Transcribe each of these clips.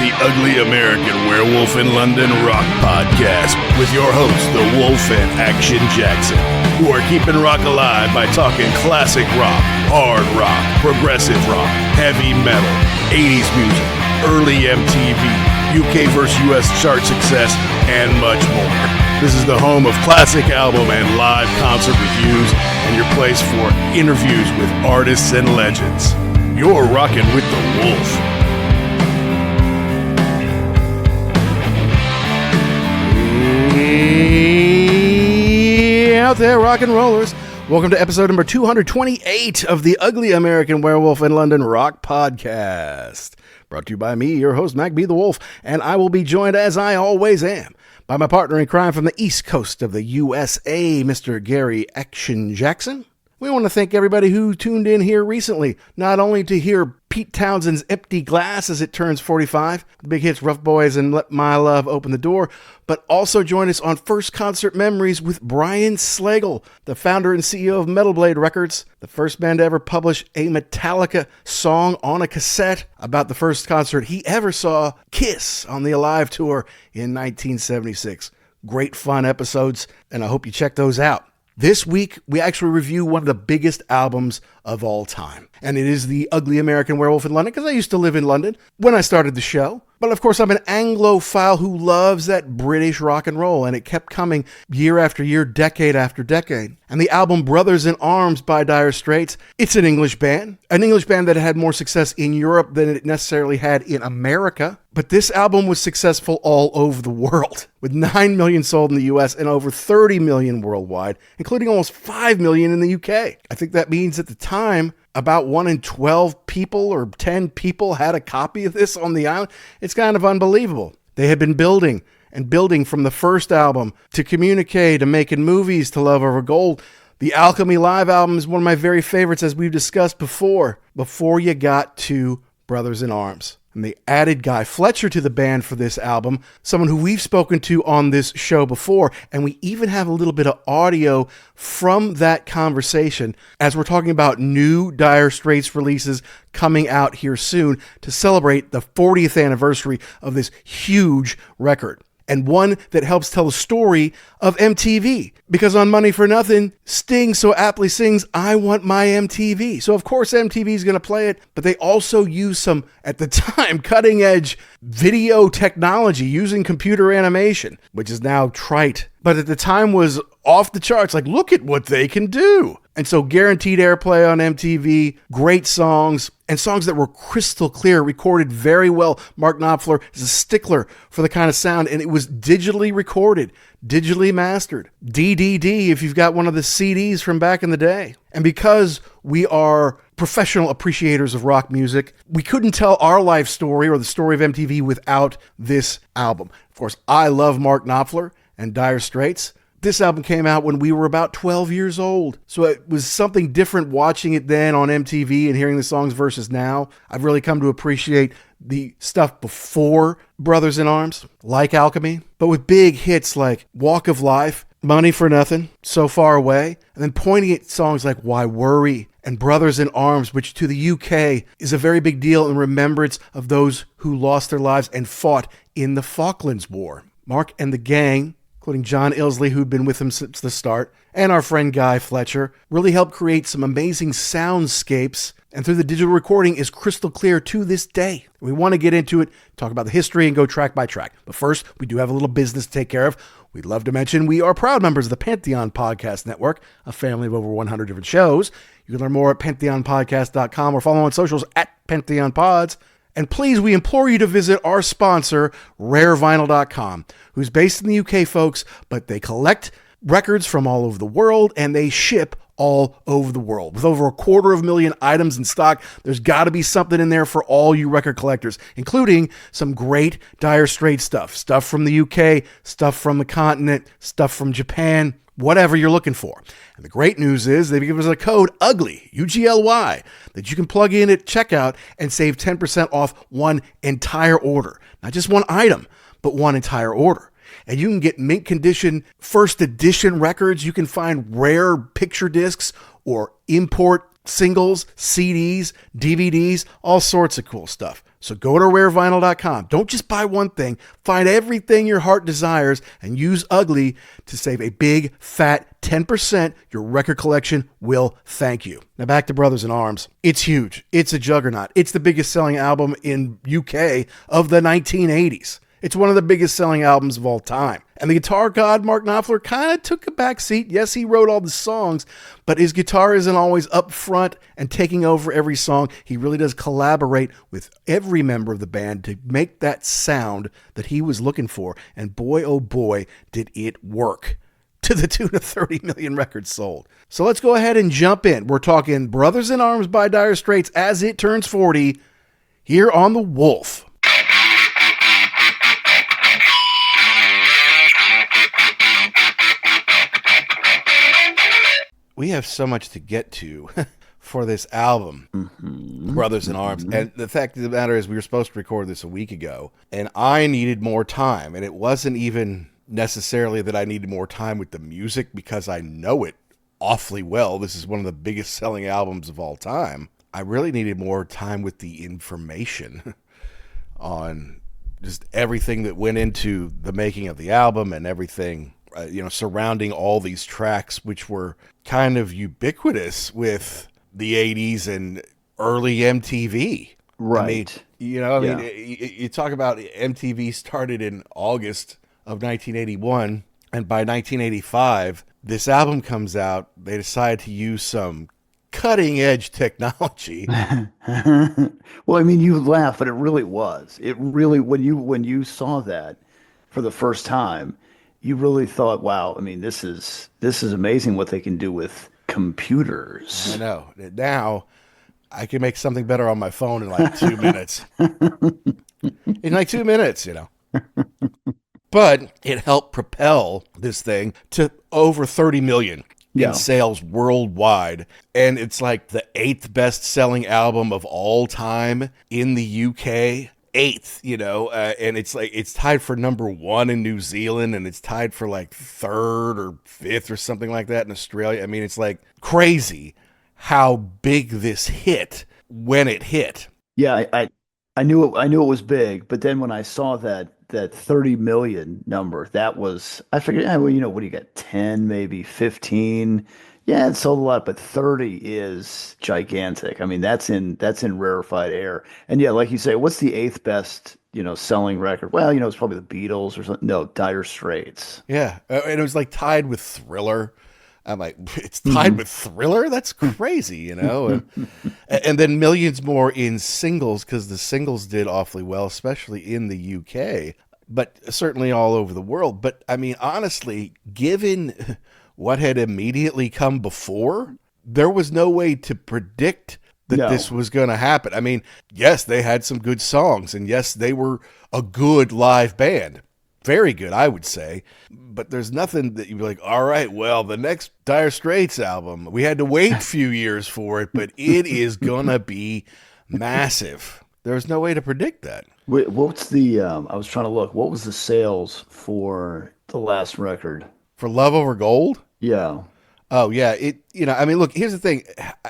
the Ugly American Werewolf in London Rock Podcast with your hosts, the Wolf and Action Jackson, who are keeping rock alive by talking classic rock, hard rock, progressive rock, heavy metal, 80s music, early MTV, UK vs. US chart success, and much more. This is the home of classic album and live concert reviews and your place for interviews with artists and legends. You're rocking with the Wolf. Hey, out there, rock and rollers. Welcome to episode number 228 of the Ugly American Werewolf in London Rock Podcast. Brought to you by me, your host, Mac B. the Wolf, and I will be joined, as I always am, by my partner in crime from the East Coast of the USA, Mr. Gary Action Jackson. We want to thank everybody who tuned in here recently, not only to hear Pete Townshend's Empty Glass as it turns 45, the big hits Rough Boys and Let My Love Open the Door, but also join us on First Concert Memories with Brian Slagle, the founder and CEO of Metal Blade Records, the first band to ever publish a Metallica song on a cassette about the first concert he ever saw, Kiss, on the Alive tour in 1976. Great fun episodes, and I hope you check those out. This week, we actually review one of the biggest albums of all time. And it is The Ugly American Werewolf in London, because I used to live in London when I started the show. But of course, I'm an Anglophile who loves that British rock and roll, and it kept coming year after year, decade after decade. And the album Brothers in Arms by Dire Straits, it's an English band that had more success in Europe than it necessarily had in America. But this album was successful all over the world, with 9 million sold in the US and over 30 million worldwide, including almost 5 million in the UK. I think that means at the time, about 1 in 12 people or 10 people had a copy of this on the island. It's kind of unbelievable. They had been building from the first album to Communique to making movies to Love Over Gold. The Alchemy live album is one of my very favorites, as we've discussed before you got to Brothers in Arms. And they added Guy Fletcher to the band for this album, someone who we've spoken to on this show before, and we even have a little bit of audio from that conversation as we're talking about new Dire Straits releases coming out here soon to celebrate the 40th anniversary of this huge record. And one that helps tell the story of MTV. Because on Money for Nothing, Sting so aptly sings, "I want my MTV." So of course MTV is going to play it, but they also use some, at the time, cutting edge video technology using computer animation, which is now trite. But at the time was off the charts, like, look at what they can do. And so guaranteed airplay on MTV, great songs, and songs that were crystal clear, recorded very well. Mark Knopfler is a stickler for the kind of sound, and it was digitally recorded, digitally mastered. DDD if you've got one of the CDs from back in the day. And because we are professional appreciators of rock music, we couldn't tell our life story or the story of MTV without this album. Of course, I love Mark Knopfler and Dire Straits. This album came out when we were about 12 years old. So it was something different watching it then on MTV and hearing the songs versus now. I've really come to appreciate the stuff before Brothers in Arms, like Alchemy, but with big hits like Walk of Life, Money for Nothing, So Far Away, and then pointing at songs like Why Worry and Brothers in Arms, which to the UK is a very big deal in remembrance of those who lost their lives and fought in the Falklands War. Mark and the gang, including John Ilsley, who'd been with him since the start, and our friend Guy Fletcher, really helped create some amazing soundscapes, and through the digital recording is crystal clear to this day. We want to get into it, talk about the history, and go track by track. But first, we do have a little business to take care of. We'd love to mention we are proud members of the Pantheon Podcast Network, a family of over 100 different shows. You can learn more at pantheonpodcast.com or follow on socials at PantheonPods. And please, we implore you to visit our sponsor, rarevinyl.com, who's based in the UK, folks, but they collect records from all over the world and they ship all over the world. With over 250,000 items in stock, there's got to be something in there for all you record collectors, including some great Dire Straits stuff from the UK, stuff from the continent, stuff from Japan, whatever you're looking for. And the great news is they give us a code UGLY, UGLY, that you can plug in at checkout and save 10% off one entire order. Not just one item, but one entire order. And you can get mint condition first edition records. You can find rare picture discs or import singles, CDs, DVDs, all sorts of cool stuff. So go to rarevinyl.com. Don't just buy one thing. Find everything your heart desires and use Ugly to save a big, fat 10%. Your record collection will thank you. Now back to Brothers in Arms. It's huge. It's a juggernaut. It's the biggest selling album in UK of the 1980s. It's one of the biggest selling albums of all time. And the guitar god, Mark Knopfler, kind of took a back seat. Yes, he wrote all the songs, but his guitar isn't always up front and taking over every song. He really does collaborate with every member of the band to make that sound that he was looking for. And boy, oh boy, did it work, to the tune of 30 million records sold. So let's go ahead and jump in. We're talking Brothers in Arms by Dire Straits as it turns 40 here on The Wolf. We have so much to get to for this album, Brothers in Arms. And the fact of the matter is we were supposed to record this a week ago, and I needed more time. And it wasn't even necessarily that I needed more time with the music because I know it awfully well. This is one of the biggest selling albums of all time. I really needed more time with the information on just everything that went into the making of the album and everything surrounding all these tracks, which were kind of ubiquitous with the 80s and early MTV. Right. I mean, you talk about MTV started in August of 1981, and by 1985, this album comes out. They decide to use some cutting-edge technology. Well, I mean, you laugh, but it really was. It really, when you saw that for the first time, you really thought, wow, I mean, this is amazing what they can do with computers. I know. Now, I can make something better on my phone in like 2 minutes. In like 2 minutes, But it helped propel this thing to over 30 million in sales worldwide. And it's like the 8th best-selling album of all time in the UK. 8th, and it's like it's tied for number 1 in New Zealand, and it's tied for like 3rd or 5th or something like that in Australia. I mean, it's like crazy how big this hit when it hit. Yeah, I knew it was big, but then when I saw that 30 million number, that was, I figured, what do you got, 10, maybe 15? Yeah, it sold a lot, but 30 is gigantic. I mean, that's in rarefied air. And yeah, like you say, what's the 8th best, selling record? Well, it's probably the Beatles or something. No, Dire Straits. Yeah, and it was like tied with Thriller. I'm like, it's tied with Thriller? That's crazy, and then millions more in singles, because the singles did awfully well, especially in the UK, but certainly all over the world. But I mean, honestly, given what had immediately come before, there was no way to predict that this was going to happen. I mean, yes, they had some good songs, and yes, they were a good live band. Very good, I would say. But there's nothing that you'd be like, all right, well, the next Dire Straits album, we had to wait a few years for it, but it is going to be massive. There's no way to predict that. Wait, what's the, I was trying to look, what was the sales for the last record? For Love Over Gold? Yeah. Oh, yeah. I mean, look, here's the thing,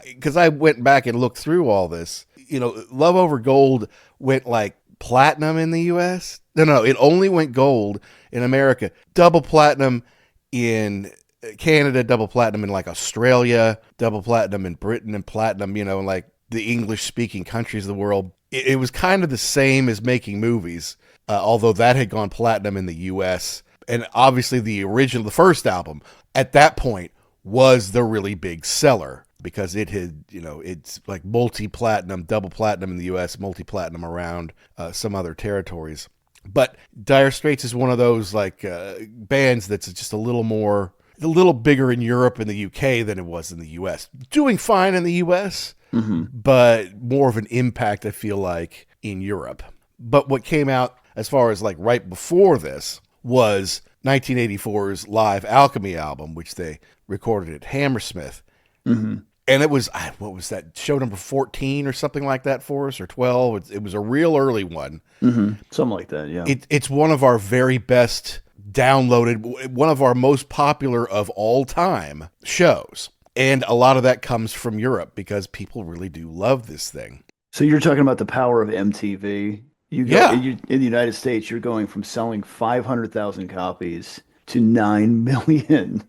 because I went back and looked through all this. Love Over Gold went like platinum in the U.S. No, it only went gold in America. Double platinum in Canada, double platinum in like Australia, double platinum in Britain, and platinum, in like the English-speaking countries of the world. It was kind of the same as making movies, although that had gone platinum in the U.S., and obviously the first album at that point was the really big seller because it had, it's like multi-platinum, double platinum in the US, multi-platinum around some other territories. But Dire Straits is one of those like bands that's just a little bigger in Europe and the UK than it was in the US. Doing fine in the US, but more of an impact, I feel like, in Europe. But what came out as far as like right before this was 1984's live Alchemy album, which they recorded at Hammersmith. And it was, what was that, show number 14 or something like that for us, or 12? It was a real early one. Something like that, yeah. It's one of our very best downloaded, one of our most popular of all time shows. And a lot of that comes from Europe because people really do love this thing. So you're talking about the power of MTV. You go Yeah, in the United States, you're going from selling 500,000 copies to 9 million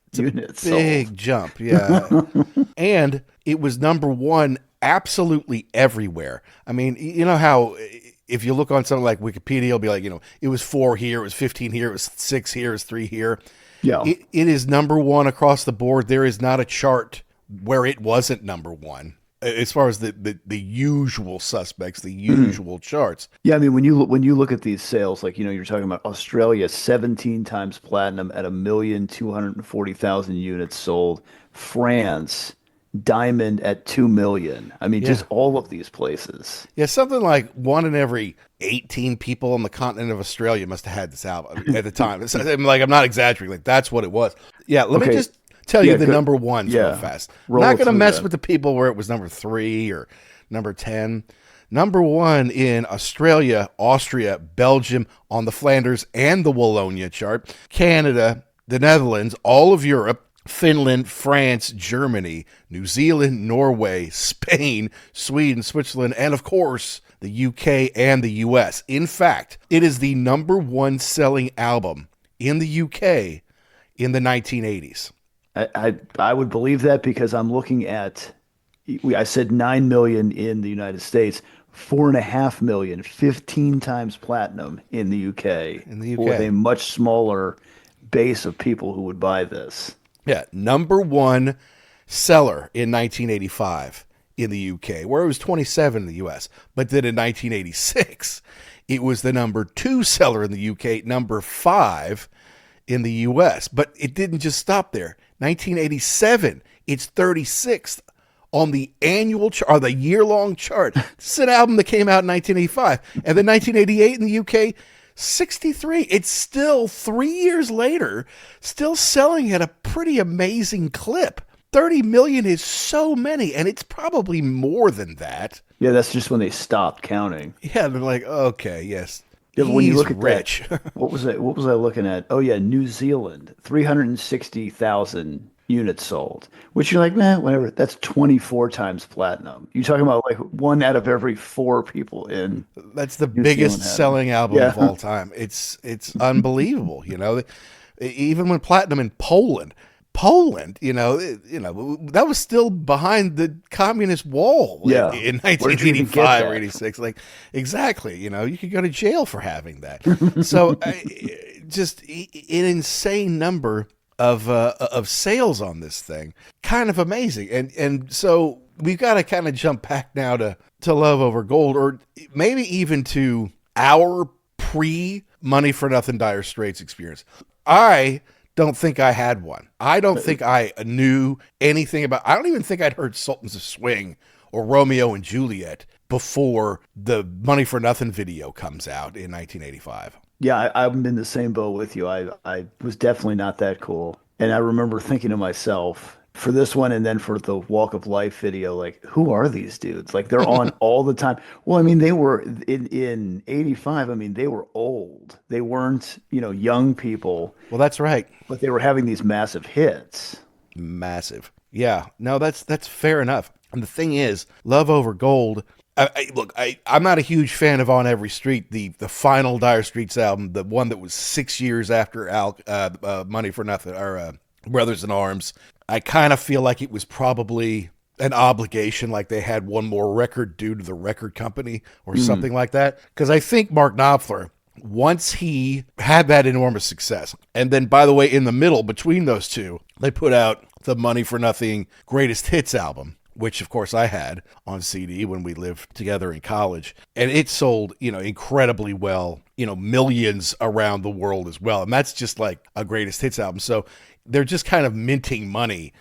it's a units sold. big jump. Yeah. And it was number one absolutely everywhere. I mean, you know how if you look on something like Wikipedia, it'll be like, it was 4 here, it was 15 here, it was 6 here, it was 3 here. Yeah. It is number one across the board. There is not a chart where it wasn't number one as far as the usual suspects, the Mhm. usual charts. Yeah, I mean when you look at these sales, like you're talking about Australia 17 times platinum at 1,240,000 units sold. France diamond at 2 million. I mean, Yeah. just all of these places. Yeah, something like one in every 18 people on the continent of Australia must have had this album at the time. I'm not exaggerating. Like, that's what it was. Yeah, let me Okay, just tell you yeah, the good. number ones real Yeah, fast. I'm not roll going to through mess that. with the people where it was number 3 or number 10. Number one in Australia, Austria, Belgium, on the Flanders and the Wallonia chart, Canada, the Netherlands, all of Europe, Finland, France, Germany, New Zealand, Norway, Spain, Sweden, Switzerland, and of course, the UK and the US. In fact, it is the number one selling album in the UK in the 1980s. I would believe that because I'm looking at I said 9 million in the United States, 4.5 million, 15 times platinum in the UK, In the with a UK. much smaller base of people who would buy this. Yeah, number one seller in 1985 in the UK, where it was 27 in the US. But then in 1986, it was the number two seller in the UK, number 5 in the US. But it didn't just stop there. 1987, it's 36th on the annual chart, or the year-long chart. This is an album that came out in 1985. And then 1988 in the UK, 63. It's still 3 years later, still selling at a pretty amazing clip. 30 million is so many, and it's probably more than that. Yeah, that's just when they stopped counting. Yeah, they're like, okay, yes, Yeah, but when you he's look at that, rich. what was I looking at? Oh yeah, New Zealand, 360,000 units sold, which you're like, man, whatever. That's 24 times platinum. You're talking about like one out of every 4 people in That's the New Zealand biggest had them. selling album of Yeah. all time. It's unbelievable, Even when platinum in Poland, that was still behind the communist wall Yeah. in Where did you even get 1985 or that? 86. Like, exactly, you could go to jail for having that. So, just an insane number of sales on this thing, kind of amazing. And so we've got to kind of jump back now to Love Over Gold, or maybe even to our pre Money for Nothing Dire Straits experience. I don't think I had one. I don't think I knew anything about. I don't even think I'd heard Sultans of Swing or Romeo and Juliet before the Money for Nothing video comes out in 1985. Yeah, I'm in the same boat with you. I was definitely not that cool. And I remember thinking to myself for this one and then for the Walk of Life video, like, who are these dudes? Like they're on all the time. Well, I mean, they were in 85, I mean, they were old. They weren't, young people, Well, that's right. but they were having these massive hits. Massive. Yeah. No, that's fair enough. And the thing is, Love Over Gold. I'm not a huge fan of On Every Street, the final Dire Straits album, the one that was 6 years after Money for Nothing, or Brothers in Arms. I kind of feel like it was probably an obligation, like they had one more record due to the record company or something like that. Because I think Mark Knopfler, once he had that enormous success, and then, by the way, in the middle between those two, they put out the Money for Nothing Greatest Hits album, which of course I had on CD when we lived together in college. And it sold, incredibly well, millions around the world as well. And that's just like a greatest hits album. So they're just kind of minting money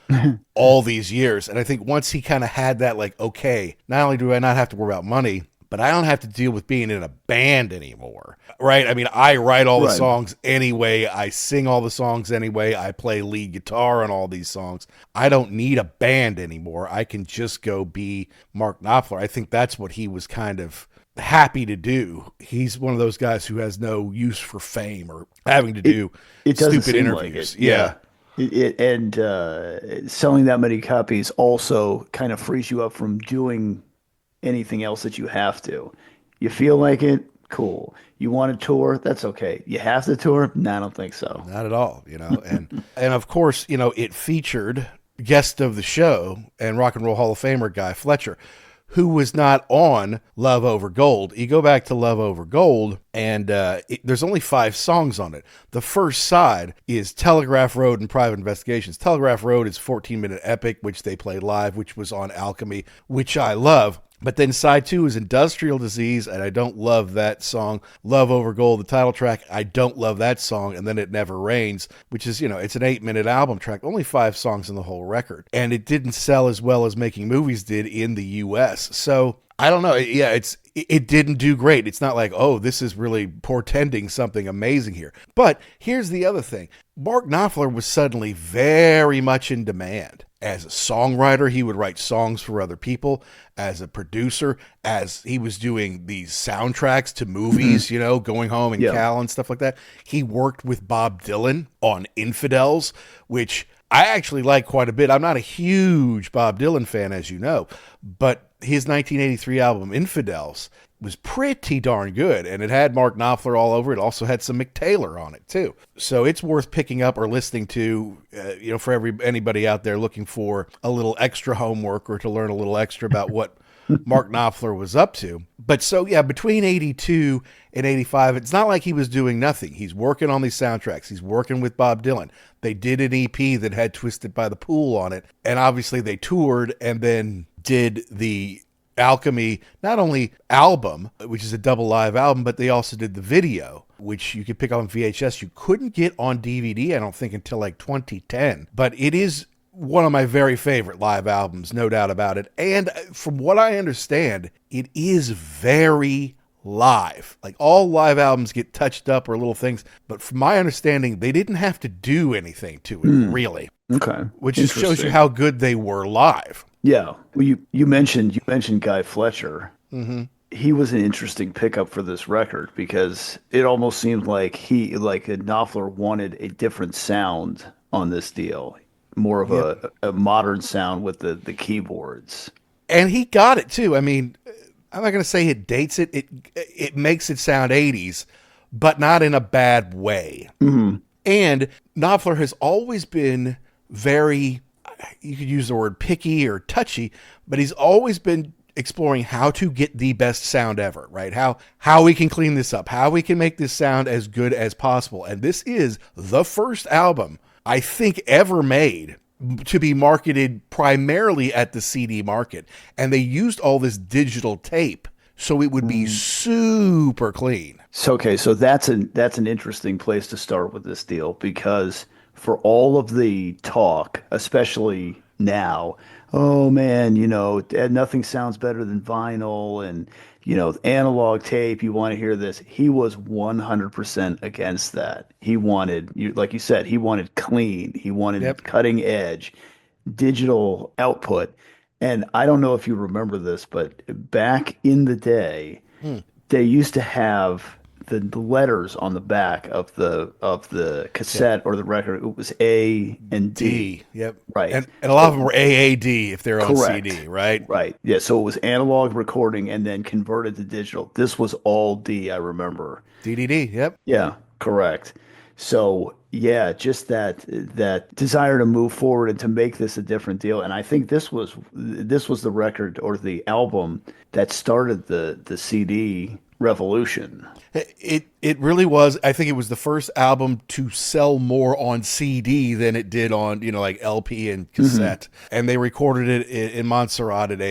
all these years. And I think once he kind of had that, like, okay, not only do I not have to worry about money, but I don't have to deal with being in a band anymore, right? I mean, I write all the Right. songs anyway. I sing all the songs anyway. I play lead guitar on all these songs. I don't need a band anymore. I can just go be Mark Knopfler. I think that's what he was kind of happy to do. He's one of those guys who has no use for fame or having to do It doesn't stupid seem like interviews. it. Yeah. And selling that many copies also kind of frees you up from doing anything else that you have to. You feel like it, cool. You want to tour, that's okay. You have to tour? No, I don't think so. Not at all, and of course, it featured guest of the show and Rock and Roll Hall of Famer Guy Fletcher, who was not on Love Over Gold. You go back to Love Over Gold, and there's only 5 songs on it. The first side is Telegraph Road and Private Investigations. Telegraph Road is 14-minute epic, which they played live, which was on Alchemy, which I love. But then side 2 is Industrial Disease, and I don't love that song. Love Over Gold, the title track, I don't love that song. And then It Never Rains, which is, it's an 8-minute album track, only 5 songs in the whole record. And it didn't sell as well as Making Movies did in the U.S. So I don't know. Yeah, it didn't do great. It's not like, oh, this is really portending something amazing here. But here's the other thing. Mark Knopfler was suddenly very much in demand. As a songwriter, he would write songs for other people. As a producer, as he was doing these soundtracks to movies, Going Home and Cal and stuff like that. He worked with Bob Dylan on Infidels, which I actually like quite a bit. I'm not a huge Bob Dylan fan, as you know, but his 1983 album Infidels was pretty darn good, and it had Mark Knopfler all over it. Also had some Mick Taylor on it too, so it's worth picking up or listening to. For anybody out there looking for a little extra homework or to learn a little extra about what Mark Knopfler was up to. But so yeah, between 82 and 85, it's not like he was doing nothing. He's working on these soundtracks. He's working with Bob Dylan. They did an EP that had Twisted by the Pool on it, and obviously they toured and then did the Alchemy, not only album, which is a double live album, but they also did the video, which you could pick up on VHS. You couldn't get on DVD, I don't think, until like 2010. But it is one of my very favorite live albums, no doubt about it. And from what I understand, it is very live. Like all live albums get touched up or little things, but from my understanding, they didn't have to do anything to it, really. Okay. Which just shows you how good they were live. Yeah. Well, you mentioned Guy Fletcher. Mm-hmm. He was an interesting pickup for this record because it almost seemed like Knopfler wanted a different sound on this deal, more of a modern sound with the keyboards. And he got it too. I mean, I'm not going to say it dates it. It makes it sound 80s, but not in a bad way. Mm-hmm. And Knopfler has always been very, you could use the word picky or touchy, but he's always been exploring how to get the best sound ever, right? How we can clean this up, how we can make this sound as good as possible. And this is the first album I think ever made to be marketed primarily at the CD market. And they used all this digital tape so it would be super clean. So that's an interesting place to start with this deal, because for all of the talk, especially now, oh man, nothing sounds better than vinyl, and analog tape, you want to hear this. He was 100% against that. He wanted, like you said, he wanted clean. He wanted cutting edge digital output. And I don't know if you remember this, but back in the day, they used to have the letters on the back of the cassette or the record. It was A and D. Yep. Right. And a lot of them were AAD if they're on Correct. CD, right? Right. Yeah. So it was analog recording and then converted to digital. This was all D, I remember. DDD. Yep. Yeah. Correct. So yeah, just that desire to move forward and to make this a different deal. And I think this was the record or the album that started the CD revolution. It really was. I think it was the first album to sell more on CD than it did on, like LP and cassette. Mm-hmm. And they recorded it in Montserrat at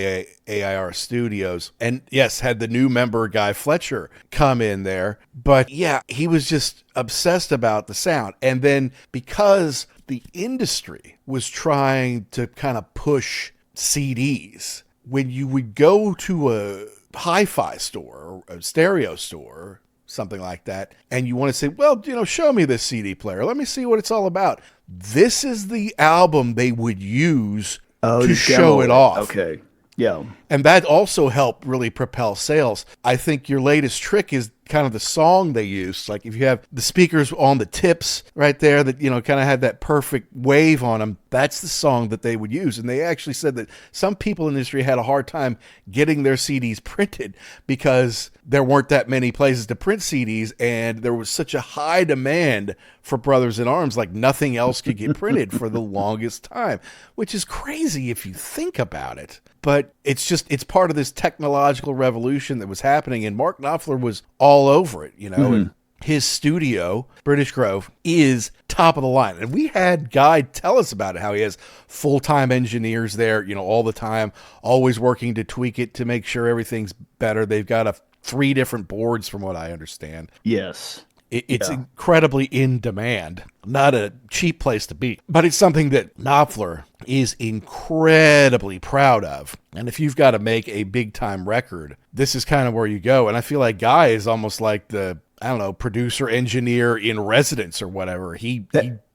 AIR Studios. And yes, had the new member Guy Fletcher come in there. But yeah, he was just obsessed about the sound. And then because the industry was trying to kind of push CDs, when you would go to a hi-fi store or a stereo store, something like that, and you want to say, well, show me this CD player, let me see what it's all about, this is the album they would use to show it off. Okay. Yeah. And that also helped really propel sales. I think your latest trick is kind of the song they used. Like if you have the speakers on the tips right there that, you know, kind of had that perfect wave on them, that's the song that they would use. And they actually said that some people in the industry had a hard time getting their CDs printed because there weren't that many places to print CDs, and there was such a high demand for Brothers in Arms, like nothing else could get printed for the longest time, which is crazy if you think about it. But it's part of this technological revolution that was happening, and Mark Knopfler was all over it, you know. Mm-hmm. And his studio, British Grove, is top of the line. And we had Guy tell us about it, how he has full-time engineers there, you know, all the time, always working to tweak it to make sure everything's better. They've got 3 different boards from what I understand. Yes. It's incredibly in demand, not a cheap place to be, but it's something that Knopfler is incredibly proud of. And if you've got to make a big time record, this is kind of where you go. And I feel like Guy is almost like the, I don't know, producer engineer in residence or whatever. He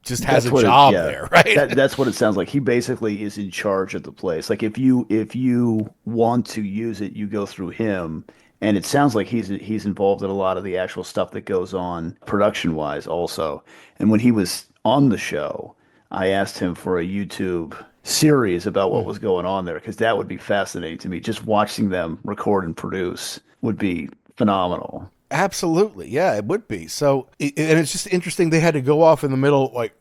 just has a job there, right? That's what it sounds like. He basically is in charge of the place. Like if you want to use it, you go through him. And it sounds like he's involved in a lot of the actual stuff that goes on production-wise also. And when he was on the show, I asked him for a YouTube series about what was going on there, because that would be fascinating to me. Just watching them record and produce would be phenomenal. Absolutely. Yeah, it would be. So, and it's just interesting they had to go off in the middle. Like,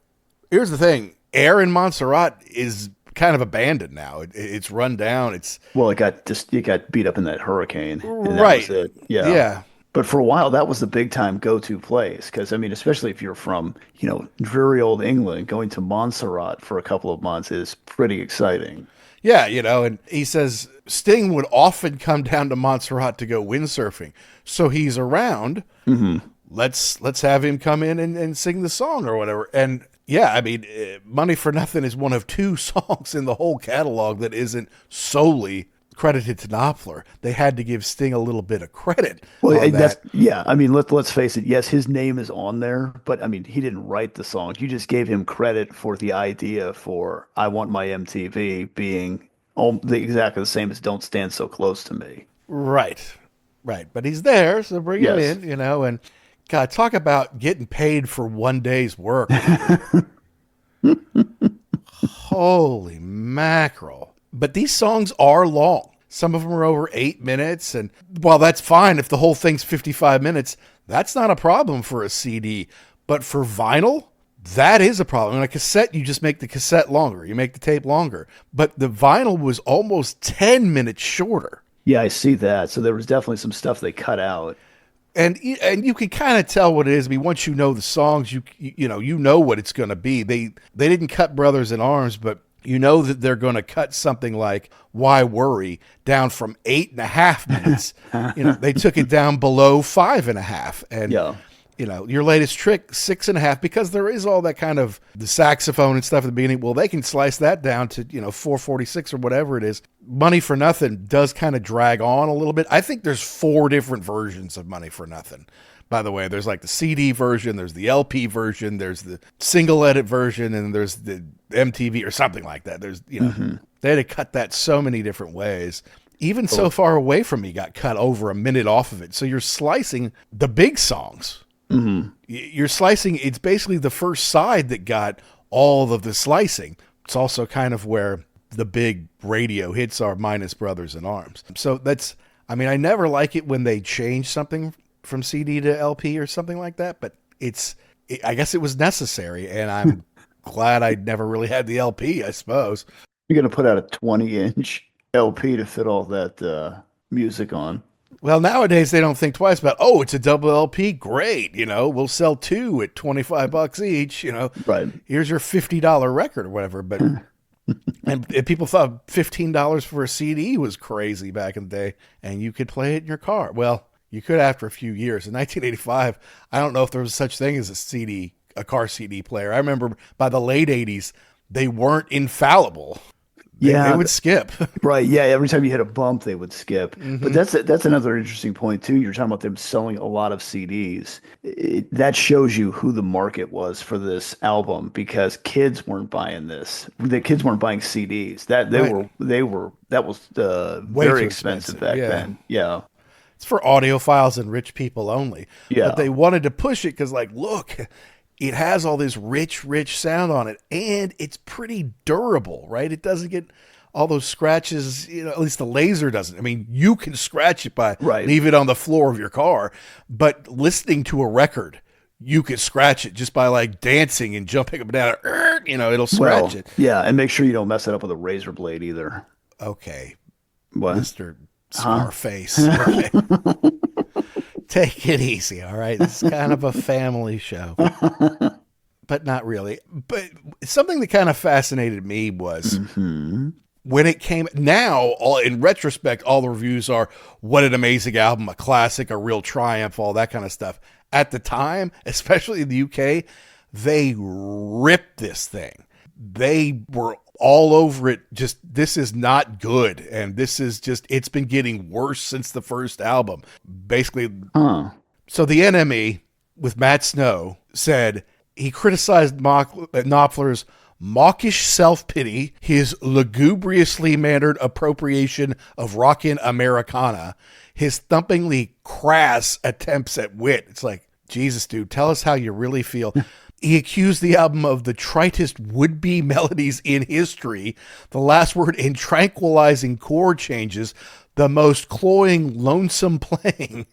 here's the thing. Air in Montserrat is kind of abandoned now. It's run down. It got beat up in that hurricane. And right. That was it. Yeah. But for a while, that was the big time go-to place. Because I mean, especially if you're from, you know, dreary old England, going to Montserrat for a couple of months is pretty exciting. Yeah, you know, and he says Sting would often come down to Montserrat to go windsurfing. So he's around. Mm-hmm. Let's have him come in and sing the song or whatever. And yeah, I mean, Money for Nothing is one of 2 songs in the whole catalog that isn't solely credited to Knopfler. They had to give Sting a little bit of credit. Well, I mean, let's face it. Yes, his name is on there, but I mean, he didn't write the song. You just gave him credit for the idea for "I Want My MTV" being exactly the same as "Don't Stand So Close to Me." Right. But he's there, so bring him in, you know, and God, talk about getting paid for one day's work. Holy mackerel. But these songs are long. Some of them are over 8 minutes. And while that's fine, if the whole thing's 55 minutes, that's not a problem for a CD. But for vinyl, that is a problem. On a cassette, you just make the cassette longer. You make the tape longer. But the vinyl was almost 10 minutes shorter. Yeah, I see that. So there was definitely some stuff they cut out. And you can kind of tell what it is. I mean, once you know the songs, you know what it's going to be. They didn't cut Brothers in Arms, but you know that they're going to cut something like Why Worry down from 8.5 minutes. You know, they took it down below 5.5. And you know, Your Latest Trick, 6.5, because there is all that kind of the saxophone and stuff at the beginning. Well, they can slice that down to, you know, 4:46 or whatever it is. Money for Nothing does kind of drag on a little bit. I think there's 4 different versions of Money for Nothing. By the way, there's like the CD version, there's the LP version, there's the single edit version, and there's the MTV or something like that. There's, you know, they had to cut that so many different ways. Even So Far Away From Me got cut over a minute off of it. So you're slicing the big songs. Mm-hmm. You're slicing, it's basically the first side that got all of the slicing. It's also kind of where the big radio hits are, minus Brothers in Arms. So that's, I mean, I never like it when they change something from CD to LP or something like that, but I guess it was necessary, and I'm glad I never really had the LP, I suppose. You're going to put out a 20-inch LP to fit all that music on. Well, nowadays they don't think twice about, oh, it's a double LP, great, you know, we'll sell 2 at $25 each, you know. Right. Here's your $50 record or whatever, but and people thought $15 for a CD was crazy back in the day, and you could play it in your car. Well, you could after a few years. In 1985, I don't know if there was such thing as a car CD player. I remember by the late 80s, they weren't infallible. They would skip. Right. Yeah. Every time you hit a bump, they would skip. Mm-hmm. But that's another interesting point too. You're talking about them selling a lot of CDs. That shows you who the market was for this album, because kids weren't buying this. The kids weren't buying CDs. That was very expensive back then. Yeah. It's for audiophiles and rich people only. But Yeah. they wanted to push it because, like, look, it has all this rich sound on it, and it's pretty durable, right? It doesn't get all those scratches, at least the laser doesn't. I mean, you can scratch it by Right. leave it on the floor of your car, but listening to a record, you can scratch it just by like dancing and jumping up and down. It'll scratch Well, it. yeah, and make sure you don't mess it up with a razor blade either. Okay, What? Mr. Huh? Scarface. Okay. Take it easy, all right? This is kind of a family show, but not really. But something that kind of fascinated me was Hmm. when it came now, all in retrospect, all the reviews are what an amazing album, a classic, a real triumph, all that kind of stuff. At the time, especially in the UK, they ripped this thing. They were all over it. Just, this is not good. And this is just, it's been getting worse since the first album. Basically, Huh. so the NME with Matt Snow said he criticized Knopfler's mawkish self-pity, his lugubriously mannered appropriation of rockin' Americana, his thumpingly crass attempts at wit. It's like, Jesus, dude, tell us how you really feel. He accused the album of the tritest would-be melodies in history, the last word in tranquilizing chord changes, the most cloying, lonesome playing,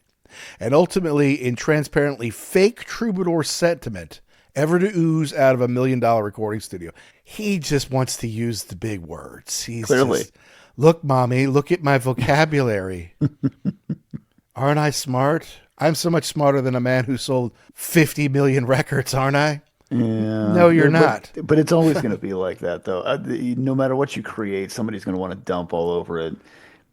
and ultimately in transparently fake troubadour sentiment ever to ooze out of $1 million recording studio. He just wants to use the big words. He's Clearly. just, look, mommy, look at my vocabulary. Aren't I smart? I'm so much smarter than a man who sold 50 million records, aren't I? Yeah. No, you're But not. but it's always going to be like that, though. No matter what you create, somebody's going to want to dump all over it.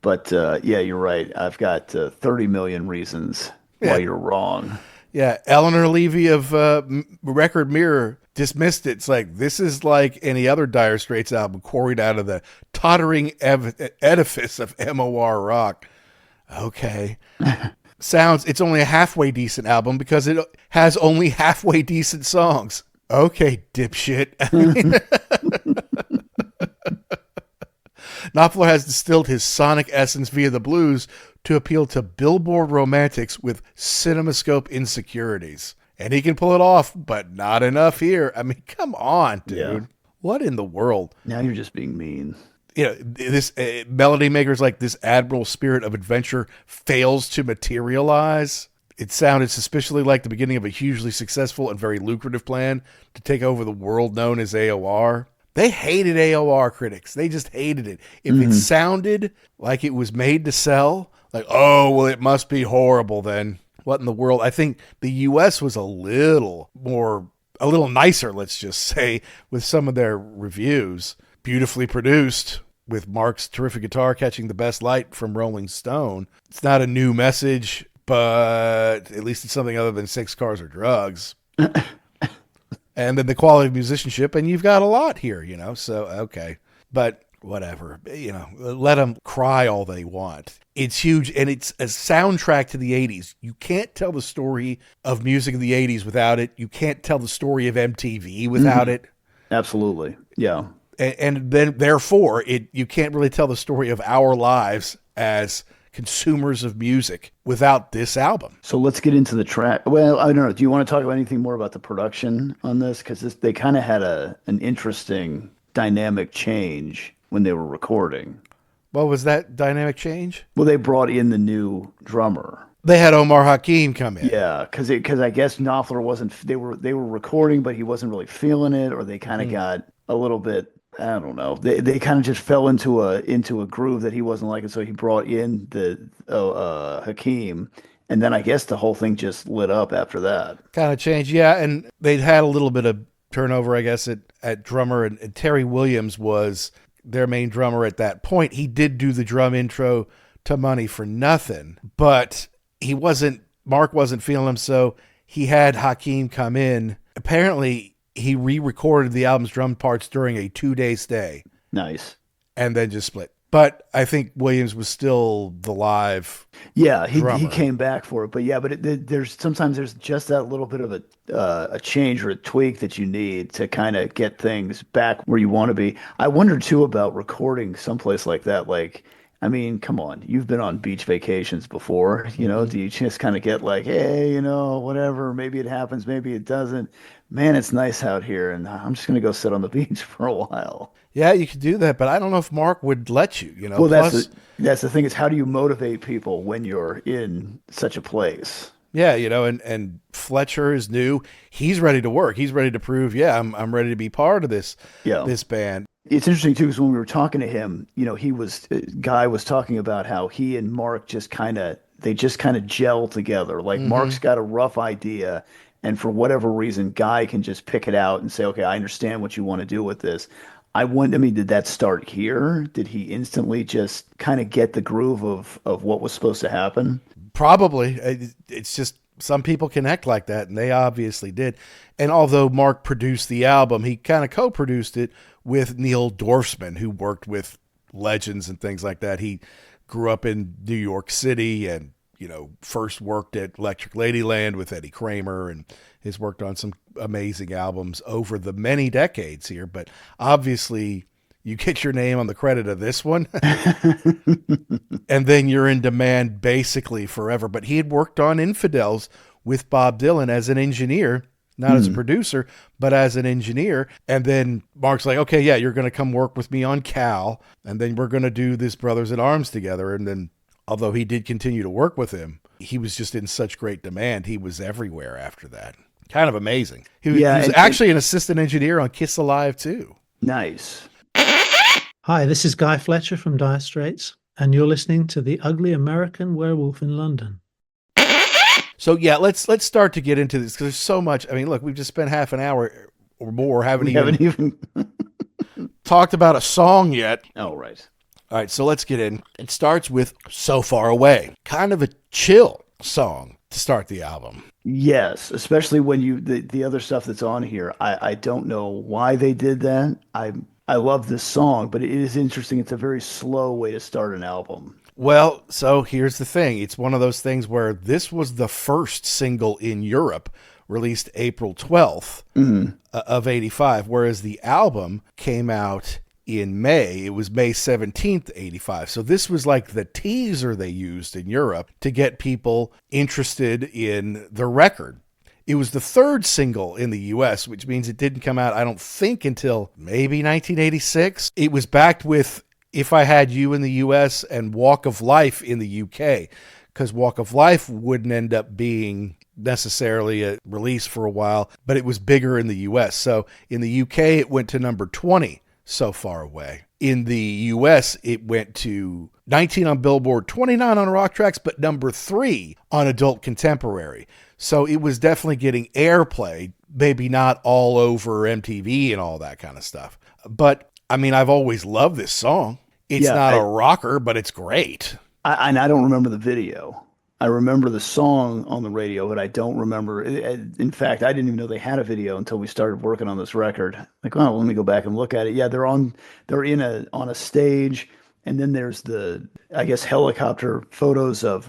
But yeah, you're right. I've got 30 million reasons why Yeah. you're wrong. Yeah. Eleanor Levy of Record Mirror dismissed it. It's like, this is like any other Dire Straits album quarried out of the tottering edifice of MOR rock. Okay. It's only a halfway decent album because it has only halfway decent songs. Okay, dipshit. Knopfler has distilled his sonic essence via the blues to appeal to billboard romantics with cinemascope insecurities. And he can pull it off, but not enough here. I mean, come on, dude. Yeah. What in the world? Now you're just being mean. This melody makers like this admiral spirit of adventure fails to materialize. It sounded suspiciously like the beginning of a hugely successful and very lucrative plan to take over the world known as AOR. They hated AOR critics. They just hated it. If it sounded like it was made to sell, like, oh, well, it must be horrible then. What in the world? I think the US was a little nicer, let's just say, with some of their reviews. Beautifully produced, with Mark's terrific guitar catching the best light from Rolling Stone. It's not a new message, but at least it's something other than sex, cars, or drugs. And then the quality of musicianship, and you've got a lot here, so okay. But whatever, let them cry all they want. It's huge, and it's a soundtrack to the 80s. You can't tell the story of music of the 80s without it. You can't tell the story of MTV without it. Absolutely. Yeah. And then therefore you can't really tell the story of our lives as consumers of music without this album. So let's get into the track. Well, I don't know. Do you want to talk about anything more about the production on this? Because they kind of had an interesting dynamic change when they were recording. What was that dynamic change? Well, they brought in the new drummer. They had Omar Hakim come in. Yeah, because I guess Knopfler wasn't. They were recording, but he wasn't really feeling it, or they kind of got a little bit. I don't know. They kind of just fell into a groove that he wasn't liking, so he brought in the Hakim, and then I guess the whole thing just lit up after that. Kind of changed, yeah. And they'd had a little bit of turnover, I guess, at drummer, and Terry Williams was their main drummer at that point. He did do the drum intro to Money for Nothing, but Mark wasn't feeling him, so he had Hakim come in. Apparently, he re-recorded the album's drum parts during a 2-day stay. Nice. And then just split. But I think Williams was still the live Yeah, he drummer. came back for it, but yeah, there's sometimes just that little bit of a change or a tweak that you need to kind of get things back where you want to be. I wonder too about recording someplace like that. Like, I mean, come on, you've been on beach vacations before, do you just kind of get like, hey, whatever, maybe it happens, maybe it doesn't. Man, it's nice out here, and I'm just gonna go sit on the beach for a while. Yeah, you could do that, but I don't know if Mark would let you, Well, Plus, that's the thing is how do you motivate people when you're in such a place? yeah, and Fletcher is new. He's ready to work. He's ready to prove, yeah, I'm ready to be part of Yeah. this band. It's interesting too, because when we were talking to him, Guy was talking about how he and Mark they just kind of gel together. Like Mark's got a rough idea, and for whatever reason, Guy can just pick it out and say, okay, I understand what you want to do with this. I mean, did that start here? Did he instantly just kind of get the groove of what was supposed to happen? Probably. It's just some people connect like that, and they obviously did. And although Mark produced the album, he kind of co-produced it with Neil Dorfman, who worked with legends and things like that. He grew up in New York City and, first worked at Electric Ladyland with Eddie Kramer, and has worked on some amazing albums over the many decades here. But obviously, you get your name on the credit of this one, and then you're in demand basically forever. But he had worked on Infidels with Bob Dylan as an engineer, not as a producer, but as an engineer. And then Mark's like, okay, yeah, you're going to come work with me on Cal, and then we're going to do this Brothers in Arms together. And then, although he did continue to work with him, he was just in such great demand. He was everywhere after that. Kind of amazing. He was actually an assistant engineer on Kiss Alive too. Nice. Hi, this is Guy Fletcher from Dire Straits, and you're listening to The Ugly American Werewolf in London. So yeah, let's start to get into this, because there's so much. I mean, look, we've just spent half an hour or more, haven't even talked about a song yet. Oh, right. All right, so let's get in. It starts with So Far Away, kind of a chill song to start the album. Yes, especially when the other stuff that's on here. I don't know why they did that. I love this song, but it is interesting. It's a very slow way to start an album. Well, so here's the thing. It's one of those things where this was the first single in Europe, released April 12th of 85, whereas the album came out in May. It was May 17th, 85. So this was like the teaser they used in Europe to get people interested in the record. It was the third single in the U.S., which means it didn't come out, I don't think, until maybe 1986. It was backed with If I Had You in the U.S. and Walk of Life in the U.K., because Walk of Life wouldn't end up being necessarily a release for a while, but it was bigger in the U.S. So in the U.K., it went to number 20, So Far Away. In the U.S., it went to 19 on Billboard, 29 on Rock Tracks, but number 3 on Adult Contemporary. So it was definitely getting airplay, maybe not all over MTV and all that kind of stuff. But, I mean, I've always loved this song. It's not a rocker, but it's great. And I don't remember the video. I remember the song on the radio, but I don't remember. In fact, I didn't even know they had a video until we started working on this record. Like, oh, let me go back and look at it. Yeah, they're on a stage, and then there's the, I guess, helicopter photos of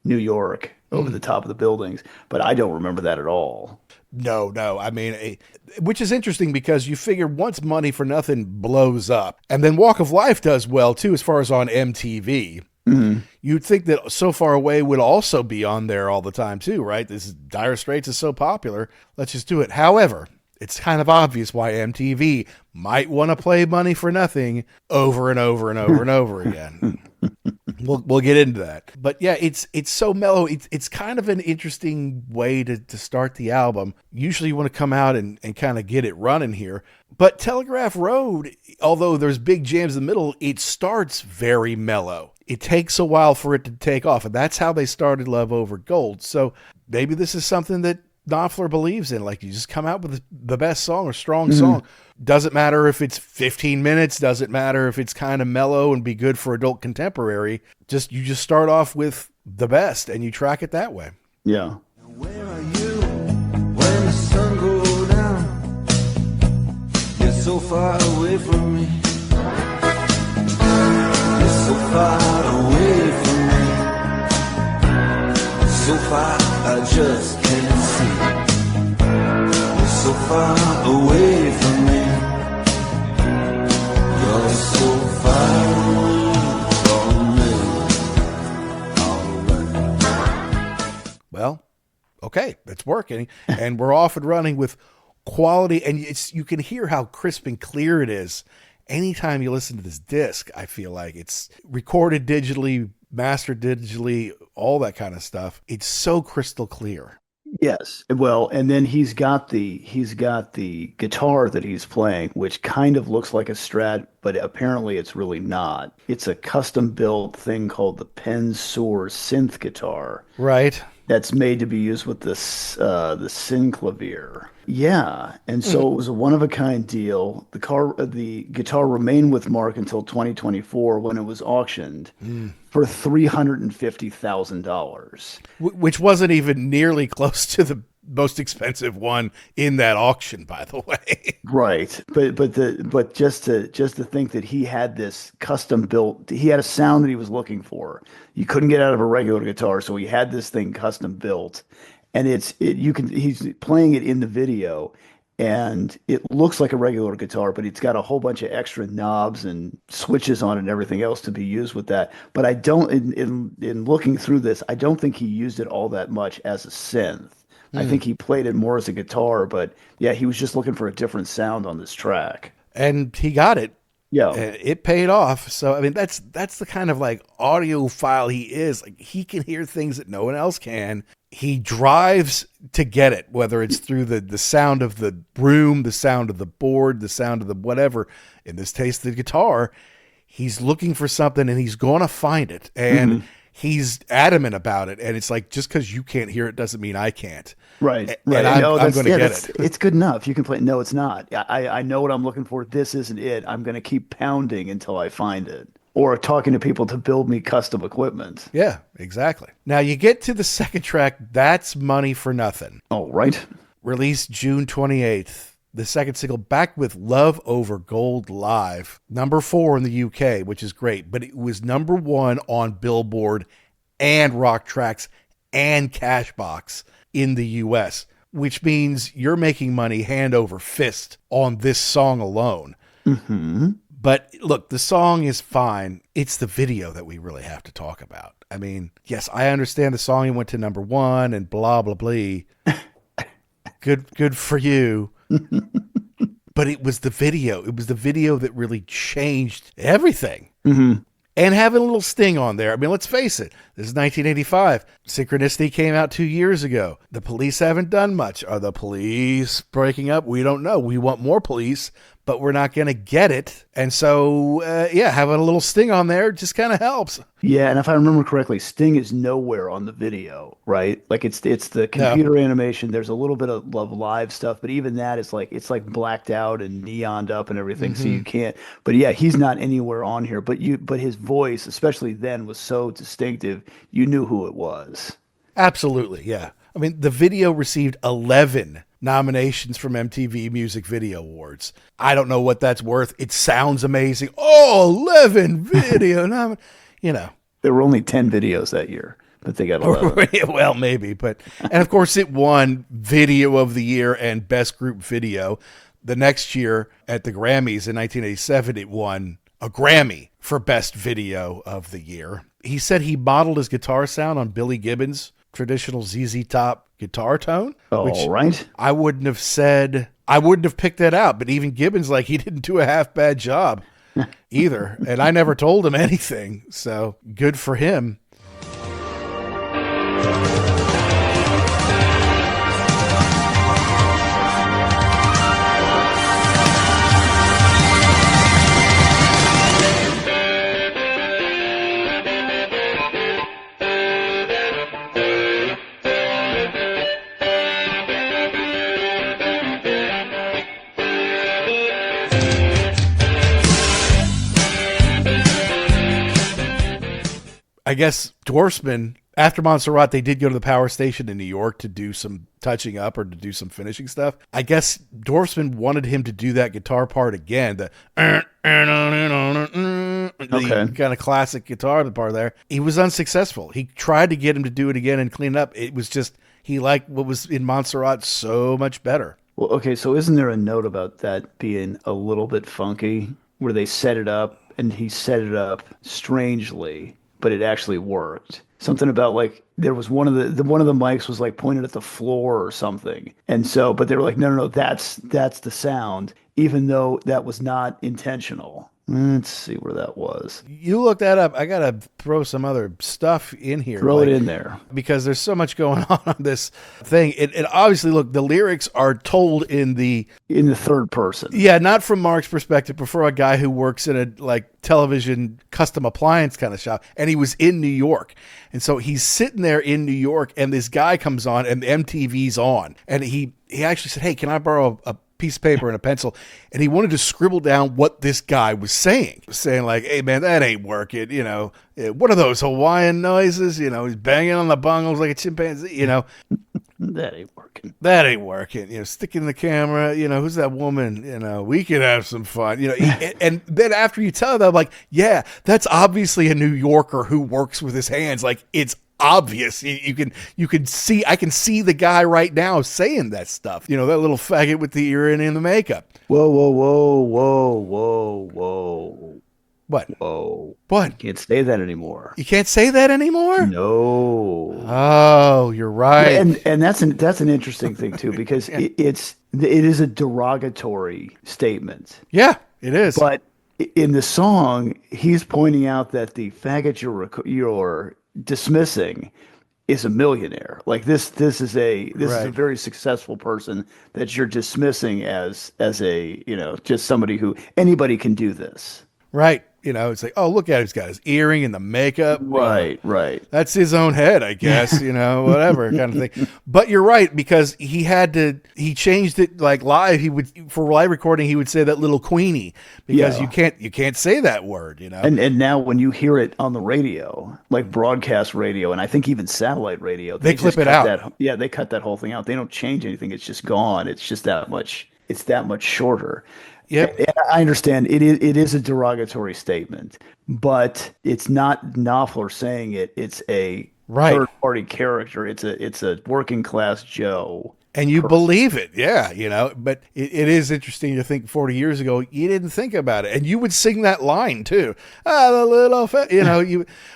New York over the top of the buildings, but I don't remember that at all. No. I mean, which is interesting because you figure once Money for Nothing blows up, and then Walk of Life does well too, as far as on MTV. You'd think that So Far Away would also be on there all the time too, right? Dire Straits is so popular. Let's just do it. However, it's kind of obvious why MTV might want to play Money for Nothing over and over and over and over again. We'll get into that. But yeah, it's so mellow. It's kind of an interesting way to start the album. Usually you want to come out and kind of get it running here. But Telegraph Road, although there's big jams in the middle, it starts very mellow. It takes a while for it to take off, and that's how they started Love Over Gold. So maybe this is something that Knopfler believes in. Like, you just come out with the best song or strong song. Doesn't matter if it's 15 minutes. Doesn't matter if it's kind of mellow and be good for adult contemporary. You just start off with the best, and you track it that way. Yeah. Where are you when the sun goes down? You're so far away from me. You're so far away from me. So far I just can't see. You're so far away from me. You're so far from it's working, and we're off and running with quality. And you can hear how crisp and clear it is. Anytime you listen to this disc, I feel like it's recorded digitally, mastered digitally, all that kind of stuff. It's so crystal clear. Yes. Well, and then he's got the guitar that he's playing, which kind of looks like a Strat, but apparently it's really not. It's a custom built thing called the Pensor synth guitar. Right. That's made to be used with the synclavier. Yeah, and so it was a one-of-a-kind deal. The guitar remained with Mark until 2024 when it was auctioned for $350,000. Which wasn't even nearly close to the most expensive one in that auction, by the way. Right, but just to think that he had this custom built, he had a sound that he was looking for. You couldn't get out of a regular guitar, so he had this thing custom built, and he's playing it in the video, and it looks like a regular guitar, but it's got a whole bunch of extra knobs and switches on it and everything else to be used with that. But I don't, in looking through this, I don't think he used it all that much as a synth. I think he played it more as a guitar, but yeah, he was just looking for a different sound on this track. And he got it. Yeah. It paid off. So, I mean, that's the kind of like audiophile he is. Like, he can hear things that no one else can. He drives to get it, whether it's through the sound of the room, the sound of the board, the sound of the whatever. In this case, the guitar. He's looking for something and he's going to find it. And he's adamant about it. And it's like, just because you can't hear it doesn't mean I can't. Right. And I'm going to get it. It's good enough. You can play. No, it's not. I know what I'm looking for. This isn't it. I'm going to keep pounding until I find it. Or talking to people to build me custom equipment. Yeah, exactly. Now you get to the second track, That's Money for Nothing. Oh, right. Released June 28th. The second single, back with Love Over Gold Live. Number 4 in the UK, which is great. But it was number 1 on Billboard and Rock Tracks and Cashbox in the US, which means you're making money hand over fist on this song alone. Mm-hmm. But look, the song is fine. It's the video that we really have to talk about. I mean, yes, I understand the song went to number 1 and blah, blah, blah. Good for you. But it was the video. It was the video that really changed everything. Mm-hmm. And having a little sting on there. I mean, let's face it. This is 1985. Synchronicity came out 2 years ago. The Police haven't done much. Are the Police breaking up? We don't know. We want more Police, but we're not going to get it. And so, having a little sting on there just kind of helps. Yeah, and if I remember correctly, Sting is nowhere on the video, right? Like it's the computer animation. There's a little bit of live stuff, but even that is like it's like blacked out and neoned up and everything, so you can't. But yeah, he's not anywhere on here. But his voice, especially then, was so distinctive. You knew who it was. Absolutely, yeah. I mean, the video received 11 nominations from MTV Music Video Awards. I don't know what that's worth. It sounds amazing. Oh, 11 video There were only 10 videos that year, but they got 11. Well, maybe, and of course it won Video of the Year and Best Group Video. The next year at the Grammys in 1987, it won a Grammy for Best Video of the Year. He said he modeled his guitar sound on Billy Gibbons' traditional ZZ Top guitar tone. Oh, right. I wouldn't have picked that out, but even Gibbons, like, he didn't do a half bad job either. And I never told him anything. So good for him. I guess Dwarfsman, after Montserrat, they did go to the power station in New York to do some touching up or to do some finishing stuff. I guess Dwarfsman wanted him to do that guitar part again, the kind of classic guitar part there. He was unsuccessful. He tried to get him to do it again and clean it up. It was just, he liked what was in Montserrat so much better. Well, okay, so isn't there a note about that being a little bit funky, where they set it up and he set it up strangely, but it actually worked? Something about like there was one of the mics was like pointed at the floor or something. And so, but they were like, no, that's the sound, even though that was not intentional. Let's see where that was. You look that up. I got to throw some other stuff in here. Throw it in there. Because there's so much going on this thing. It obviously, look, the lyrics are told in the third person. Yeah, not from Mark's perspective, but for a guy who works in a like television custom appliance kind of shop. And he was in New York. And so he's sitting there in New York and this guy comes on and MTV's on. And he actually said, hey, can I borrow a piece of paper and a pencil? And he wanted to scribble down what this guy was saying like, hey man, that ain't working. What are those Hawaiian noises? He's banging on the bongos like a chimpanzee, That ain't working. That ain't working. Sticking the camera, who's that woman? We could have some fun, and then after you tell them, I'm like, yeah, that's obviously a New Yorker who works with his hands. Like, it's obvious. You can see, I can see the guy right now saying that stuff. That little faggot with the earring and the makeup. Whoa, whoa, whoa, whoa, whoa, whoa. What? Whoa. What? You can't say that anymore. You can't say that anymore? No. Oh, you're right. And that's an interesting thing too, because it is a derogatory statement. Yeah, it is. But in the song, he's pointing out that the faggot you're dismissing is a millionaire. Like this is a very successful person that you're dismissing as a, just somebody who anybody can do this. Right. It's like, oh, look at him. He's got his earring and the makeup. Right. That's his own head, I guess, whatever kind of thing. But you're right, because he changed it like live. For live recording, he would say that little Queenie, because you can't say that word, And now when you hear it on the radio, like broadcast radio, and I think even satellite radio, they clip it out. They cut that whole thing out. They don't change anything. It's just gone. It's just that much. It's that much shorter. Yep. I understand it is a derogatory statement, but it's not Knopfler saying it. It's a third party character. It's a working class Joe. And you believe it. Yeah. But it is interesting to think 40 years ago, you didn't think about it. And you would sing that line too. The little,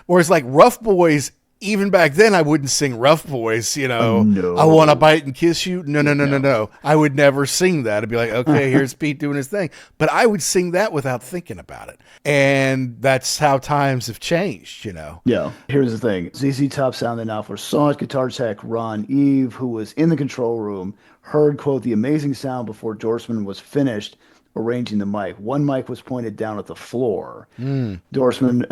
whereas like Rough Boys, even back then, I wouldn't sing Rough Boys, No. I want to bite and kiss you. No. I would never sing that. I'd be like, okay, here's Pete doing his thing. But I would sing that without thinking about it. And that's how times have changed, Yeah. Here's the thing. ZZ Top sounded Knopfler saw it. Guitar tech Ron Eve, who was in the control room, heard, quote, the amazing sound before Dorsman was finished arranging the mic. One mic was pointed down at the floor. Dorsman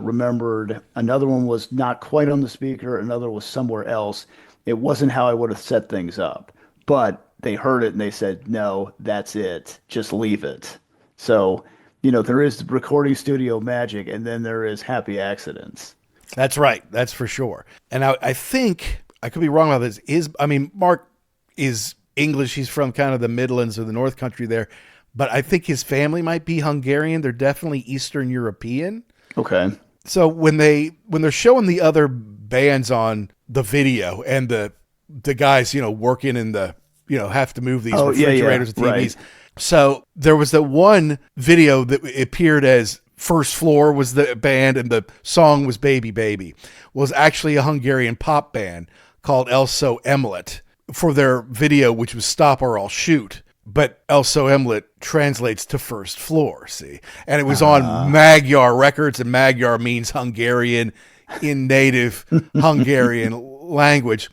remembered another one was not quite on the speaker. Another was somewhere else. It wasn't how I would have set things up. But they heard it and they said, no, that's it. Just leave it. So, there is recording studio magic, and then there is happy accidents. That's right. That's for sure. And I think, I could be wrong about this, Mark is English. He's from kind of the Midlands or the North Country there. But I think his family might be Hungarian. They're definitely Eastern European. Okay. So when they're showing the other bands on the video and the guys, working in the, have to move these refrigerators and TVs. Right. So there was that one video that appeared as First Floor was the band and the song was Baby Baby, was actually a Hungarian pop band called Also Emlet for their video, which was Stop or I'll Shoot. But Also Emlet translates to First Floor, see? And it was on Magyar Records, and Magyar means Hungarian in native Hungarian language.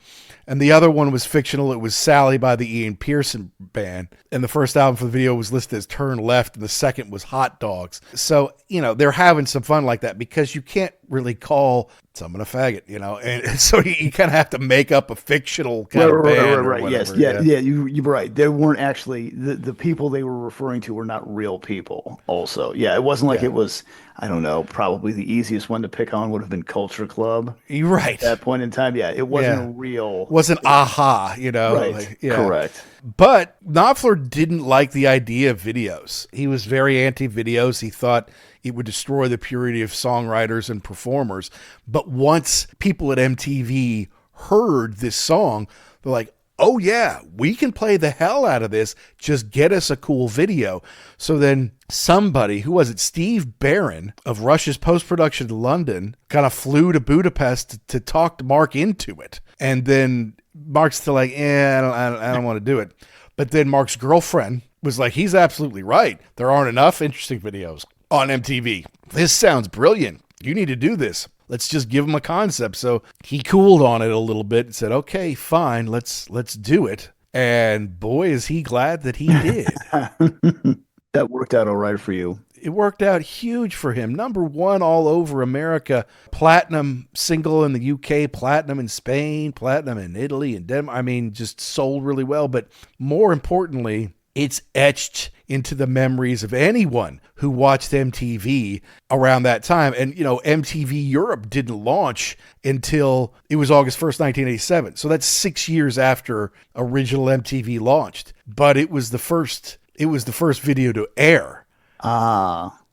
And the other one was fictional. It was Sally by the Ian Pearson Band. And the first album for the video was listed as Turn Left, and the second was Hot Dogs. So, they're having some fun like that, because you can't really call someone a faggot, and so you kind of have to make up a fictional kind of band. Right. Yes. Yeah. You're right. They weren't actually, the people they were referring to were not real people also. Yeah. It wasn't like it was, I don't know, probably the easiest one to pick on would have been Culture Club. You're right. At that point in time. Yeah. It wasn't a real. Wasn't aha, Right. Correct. But Knopfler didn't like the idea of videos. He was very anti-videos. He thought it would destroy the purity of songwriters and performers. But once people at MTV heard this song, they're like, oh yeah, we can play the hell out of this. Just get us a cool video. So then somebody, who was it? Steve Barron of Rush's post-production in London kind of flew to Budapest to talk to Mark into it. And then Mark's still like, I don't want to do it. But then Mark's girlfriend was like, he's absolutely right. There aren't enough interesting videos on MTV. This sounds brilliant. You need to do this. Let's just give him a concept. So he cooled on it a little bit and said, okay, fine, let's do it. And boy, is he glad that he did. That worked out all right for you. It worked out huge for him. #1 all over America. Platinum single in the UK, platinum in Spain, platinum in Italy and Denmark. I mean, just sold really well. But more importantly, it's etched into the memories of anyone who watched MTV around that time. And, MTV Europe didn't launch until it was August 1st, 1987. So that's 6 years after original MTV launched. But it was the first video to air.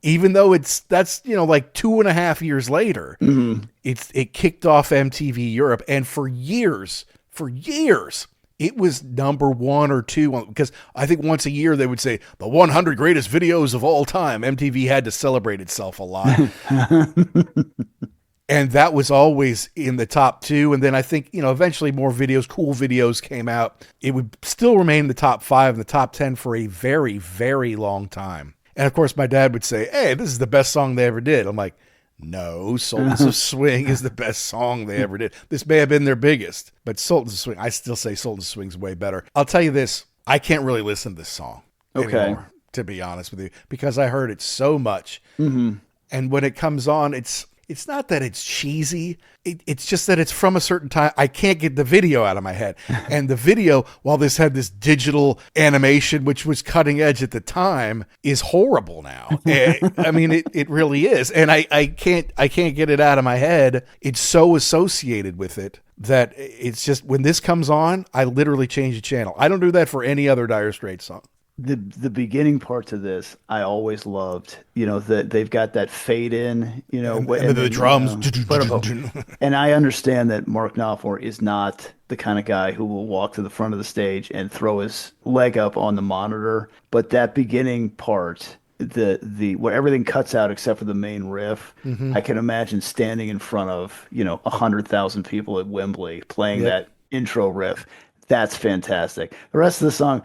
Even though that's like 2.5 years later, it kicked off MTV Europe. And for years, it was #1 or 2, because I think once a year they would say the 100 greatest videos of all time. MTV had to celebrate itself a lot. And that was always in the top 2. And then I think, eventually more cool videos came out. It would still remain in the top 5 and the top 10 for a very, very long time. And of course my dad would say, hey, this is the best song they ever did. I'm like, no, Sultans of Swing is the best song they ever did. This may have been their biggest, but Sultans of Swing, I still say Sultans of Swing's way better. I'll tell you this, I can't really listen to this song anymore, to be honest with you, because I heard it so much. And when it comes on, it's not that it's cheesy. It's just that it's from a certain time. I can't get the video out of my head. And the video, while this had this digital animation, which was cutting edge at the time, is horrible now. I mean, it really is. And I can't get it out of my head. It's so associated with it that it's just, when this comes on, I literally change the channel. I don't do that for any other Dire Straits song. The beginning parts of this I always loved, that they've got that fade in, and the drums. And I understand that Mark Knopfler is not the kind of guy who will walk to the front of the stage and throw his leg up on the monitor, but that beginning part, where everything cuts out except for the main riff, I can imagine standing in front of 100,000 people at Wembley playing that intro riff. That's fantastic. The rest of the song,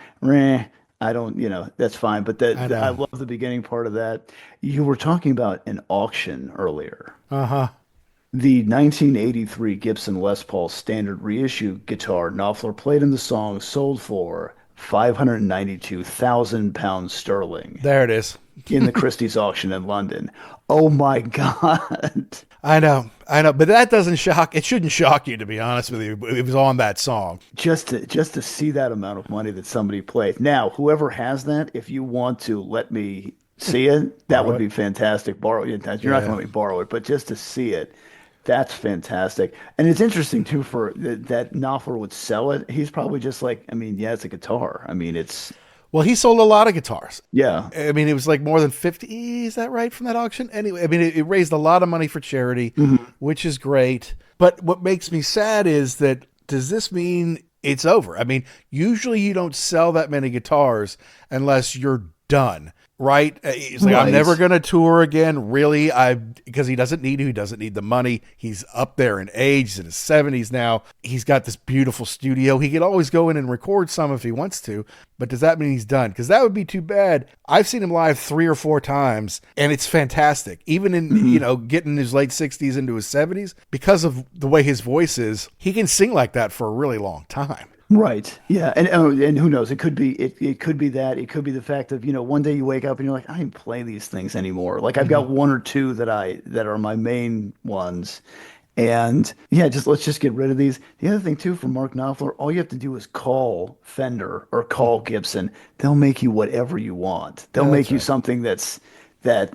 I don't, that's fine. But I love the beginning part of that. You were talking about an auction earlier. The 1983 Gibson Les Paul standard reissue guitar Knopfler played in the song sold for £592,000 sterling. There it is. In the Christie's auction in London. Oh my God. I know, but that doesn't shock. It shouldn't shock you, to be honest with you. It was on that song. Just to see that amount of money that somebody played. Now, whoever has that, if you want to let me see it, that would be fantastic. Borrow it. You're not going to let me borrow it, but just to see it, that's fantastic. And it's interesting too that Knopfler would sell it. He's probably just like, it's a guitar. Well, he sold a lot of guitars. Yeah. It was like more than 50. Is that right, from that auction? Anyway, it raised a lot of money for charity, which is great. But what makes me sad is that, does this mean it's over? Usually you don't sell that many guitars unless you're done. Right? He's like, I'm never going to tour again. Really? Because he doesn't need to. He doesn't need the money. He's up there in age. He's in his 70s now. He's got this beautiful studio. He could always go in and record some if he wants to. But does that mean he's done? Because that would be too bad. I've seen him live 3 or 4 times, and it's fantastic. Even in, getting his late 60s into his 70s, because of the way his voice is, he can sing like that for a really long time. Right. Yeah. And who knows? It could be it could be that. It could be the fact of, one day you wake up and you're like, I don't play these things anymore. Like I've got 1 or 2 that are my main ones. And let's just get rid of these. The other thing too, for Mark Knopfler, all you have to do is call Fender or call Gibson. They'll make you whatever you want. They'll make you something that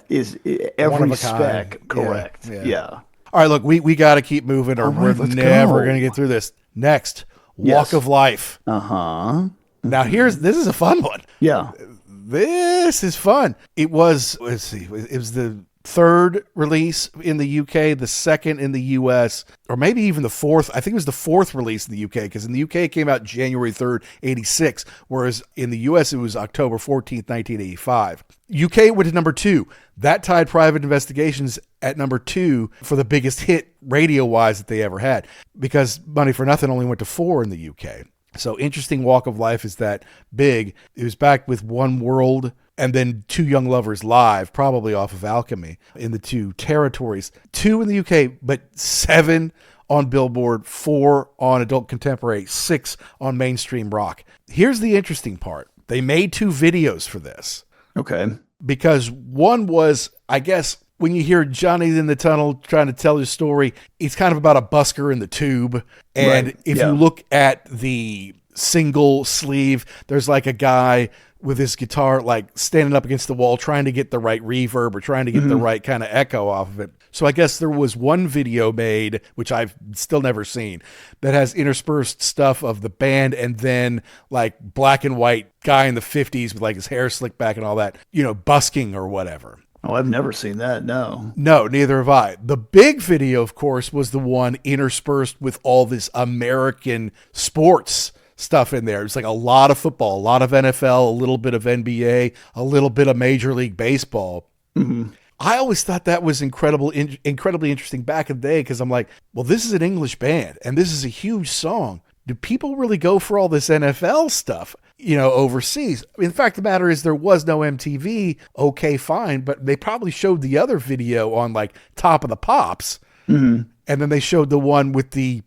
is every spec correct. Yeah. All right, look, we got to keep moving, or we're never going to get through this. Next. Walk of Life. Now this is a fun one. Yeah. This is fun. It was, let's see, it was the third release in the UK, the second in the US, or maybe even the fourth. I think it was the fourth release in the UK, because in the UK it came out January 3rd, 86, whereas in the US it was October 14th, 1985. UK went to number 2. That tied Private Investigations at number 2 for the biggest hit radio-wise that they ever had, because Money for Nothing only went to 4 in the UK. So Interesting Walk of Life is that big. It was back with One World and then Two Young Lovers Live, probably off of Alchemy, in the 2 territories. 2 in the UK, but 7 on Billboard, 4 on Adult Contemporary, 6 on Mainstream Rock. Here's the interesting part. They made 2 videos for this. Okay. Because one was, I guess, when you hear Johnny in the Tunnel trying to tell his story, it's kind of about a busker in the tube. And Right. if Yeah. you look at the single sleeve, there's like a guy with his guitar, like standing up against the wall, trying to get the right reverb or trying to get the right kind of echo off of it. So I guess there was one video made, which I've still never seen, that has interspersed stuff of the band and then like black and white guy in the 50s with like his hair slicked back and all that, busking or whatever. Oh, I've never seen that. No. No, neither have I. The big video, of course, was the one interspersed with all this American sports stuff in there. It's like a lot of football, a lot of NFL, a little bit of NBA, a little bit of Major League Baseball. Mm-hmm. I always thought that was incredibly interesting back in the day, because I'm like, well, this is an English band and this is a huge song. Do people really go for all this NFL stuff, overseas? In fact, the matter is there was no MTV. Okay, fine. But they probably showed the other video on like Top of the Pops. Mm-hmm. And then they showed the one with the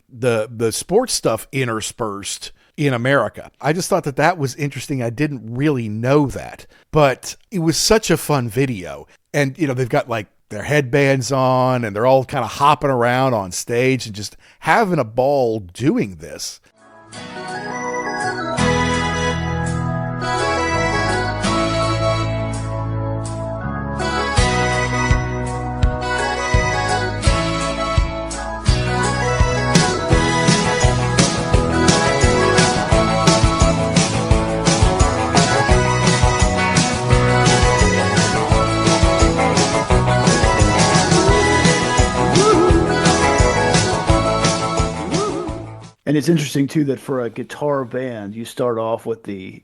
sports stuff interspersed in America. I just thought that was interesting. I didn't really know that, but it was such a fun video. And, they've got like their headbands on and they're all kind of hopping around on stage and just having a ball doing this. And it's interesting too that for a guitar band, you start off with the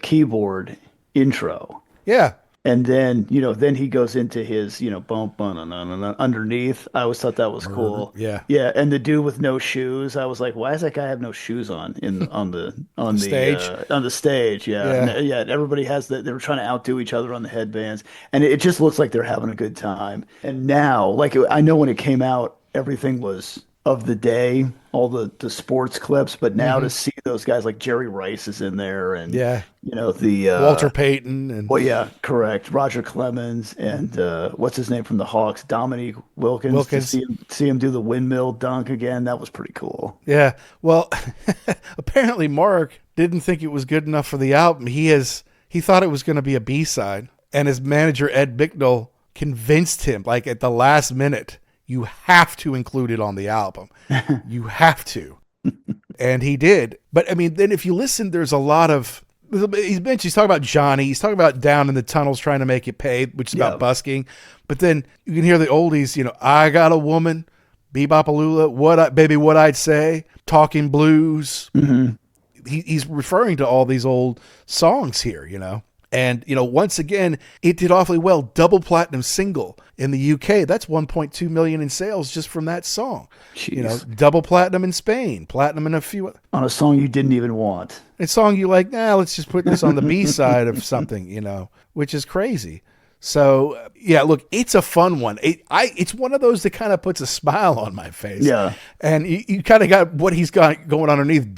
keyboard intro. Yeah. And then, then he goes into his, bump underneath. I always thought that was cool. Yeah. Yeah. And the dude with no shoes, I was like, why does that guy have no shoes on on the stage? On the stage. Yeah. Yeah. Yeah. Everybody has that. They were trying to outdo each other on the headbands. And it just looks like they're having a good time. And now, like, I know when it came out, everything was of the day, all the sports clips, but now to see those guys like Jerry Rice is in there, and the Walter Payton and correct, Roger Clemens and what's his name from the Hawks, Dominique Wilkins. To see him do the windmill dunk again, that was pretty cool. Yeah. Well, apparently Mark didn't think it was good enough for the album. He thought it was going to be a B-side, and his manager Ed Bicknell convinced him, like at the last minute, you have to include it on the album. You have to. And he did. But I mean, then if you listen, there's a lot of, he's talking about Johnny. He's talking about Down in the Tunnels trying to make it pay, which is about busking. But then you can hear the oldies, I Got a Woman, Bebopalula, What I'd Say, Talking Blues. Mm-hmm. He's referring to all these old songs here, And, once again, it did awfully well. Double platinum single in the UK. That's 1.2 million in sales just from that song. Jeez. Double platinum in Spain, platinum in a few. On a song you didn't even want. A song you like, let's just put this on the B side of something, which is crazy. So, yeah, look, it's a fun one. It's one of those that kind of puts a smile on my face. Yeah. And you kind of got what he's got going underneath. And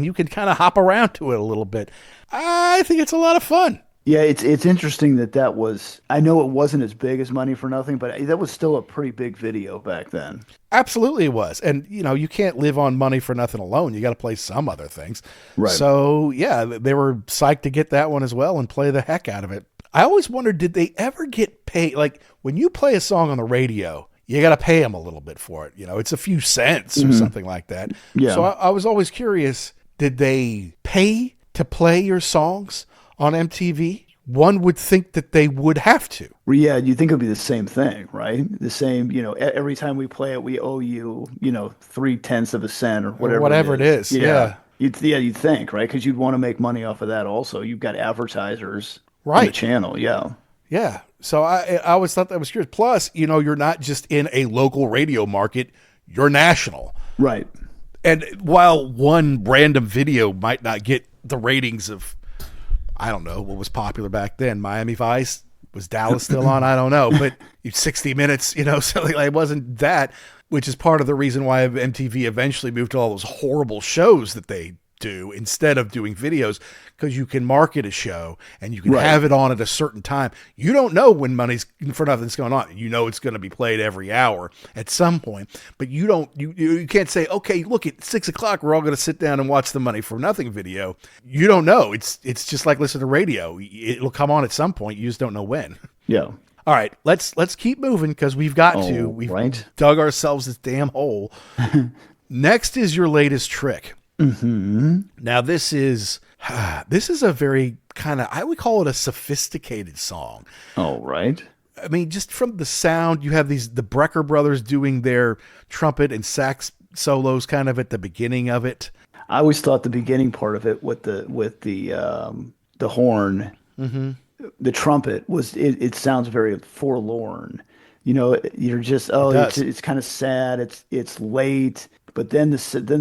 you can kind of hop around to it a little bit. I think it's a lot of fun. Yeah, it's interesting that was, I know it wasn't as big as Money for Nothing, but that was still a pretty big video back then. Absolutely it was. And, you can't live on Money for Nothing alone. You got to play some other things. Right. So, yeah, they were psyched to get that one as well and play the heck out of it. I always wondered, did they ever get paid? Like, when you play a song on the radio, you got to pay them a little bit for it. It's a few cents or something like that. Yeah. So I was always curious, did they pay to play your songs on MTV? one would think that they would have to. Well, yeah, you think it'd be the same thing, right? The same, every time we play it, we owe you, 3/10 of a cent or Whatever it is. Yeah. You'd think, right? Because you'd want to make money off of that also. You've got advertisers on Right. the channel. Yeah. Yeah. So I always thought that was curious. Plus, you're not just in a local radio market, you're national. Right. And while one random video might not get the ratings of, I don't know, what was popular back then, Miami Vice, was Dallas still on? I don't know. But 60 Minutes, so it wasn't that, which is part of the reason why MTV eventually moved to all those horrible shows that they do instead of doing videos, because you can market a show and you can have it on at a certain time. You don't know when money's for nothing's going on. It's going to be played every hour at some point, but you can't say, okay, look, at 6 o'clock, we're all going to sit down and watch the Money for Nothing video. You don't know. It's just like listening to radio. It'll come on at some point. You just don't know when. Yeah. All right, let's keep moving because we've dug ourselves this damn hole. Next is your latest trick. Mm-hmm. Now this is a very kind of, I would call it a sophisticated song. All right. I mean, just from the sound, you have the Brecker brothers doing their trumpet and sax solos kind of at the beginning of it. I always thought the beginning part of it with the horn, the trumpet it sounds very forlorn. You're just it's kind of sad. It's late. But then the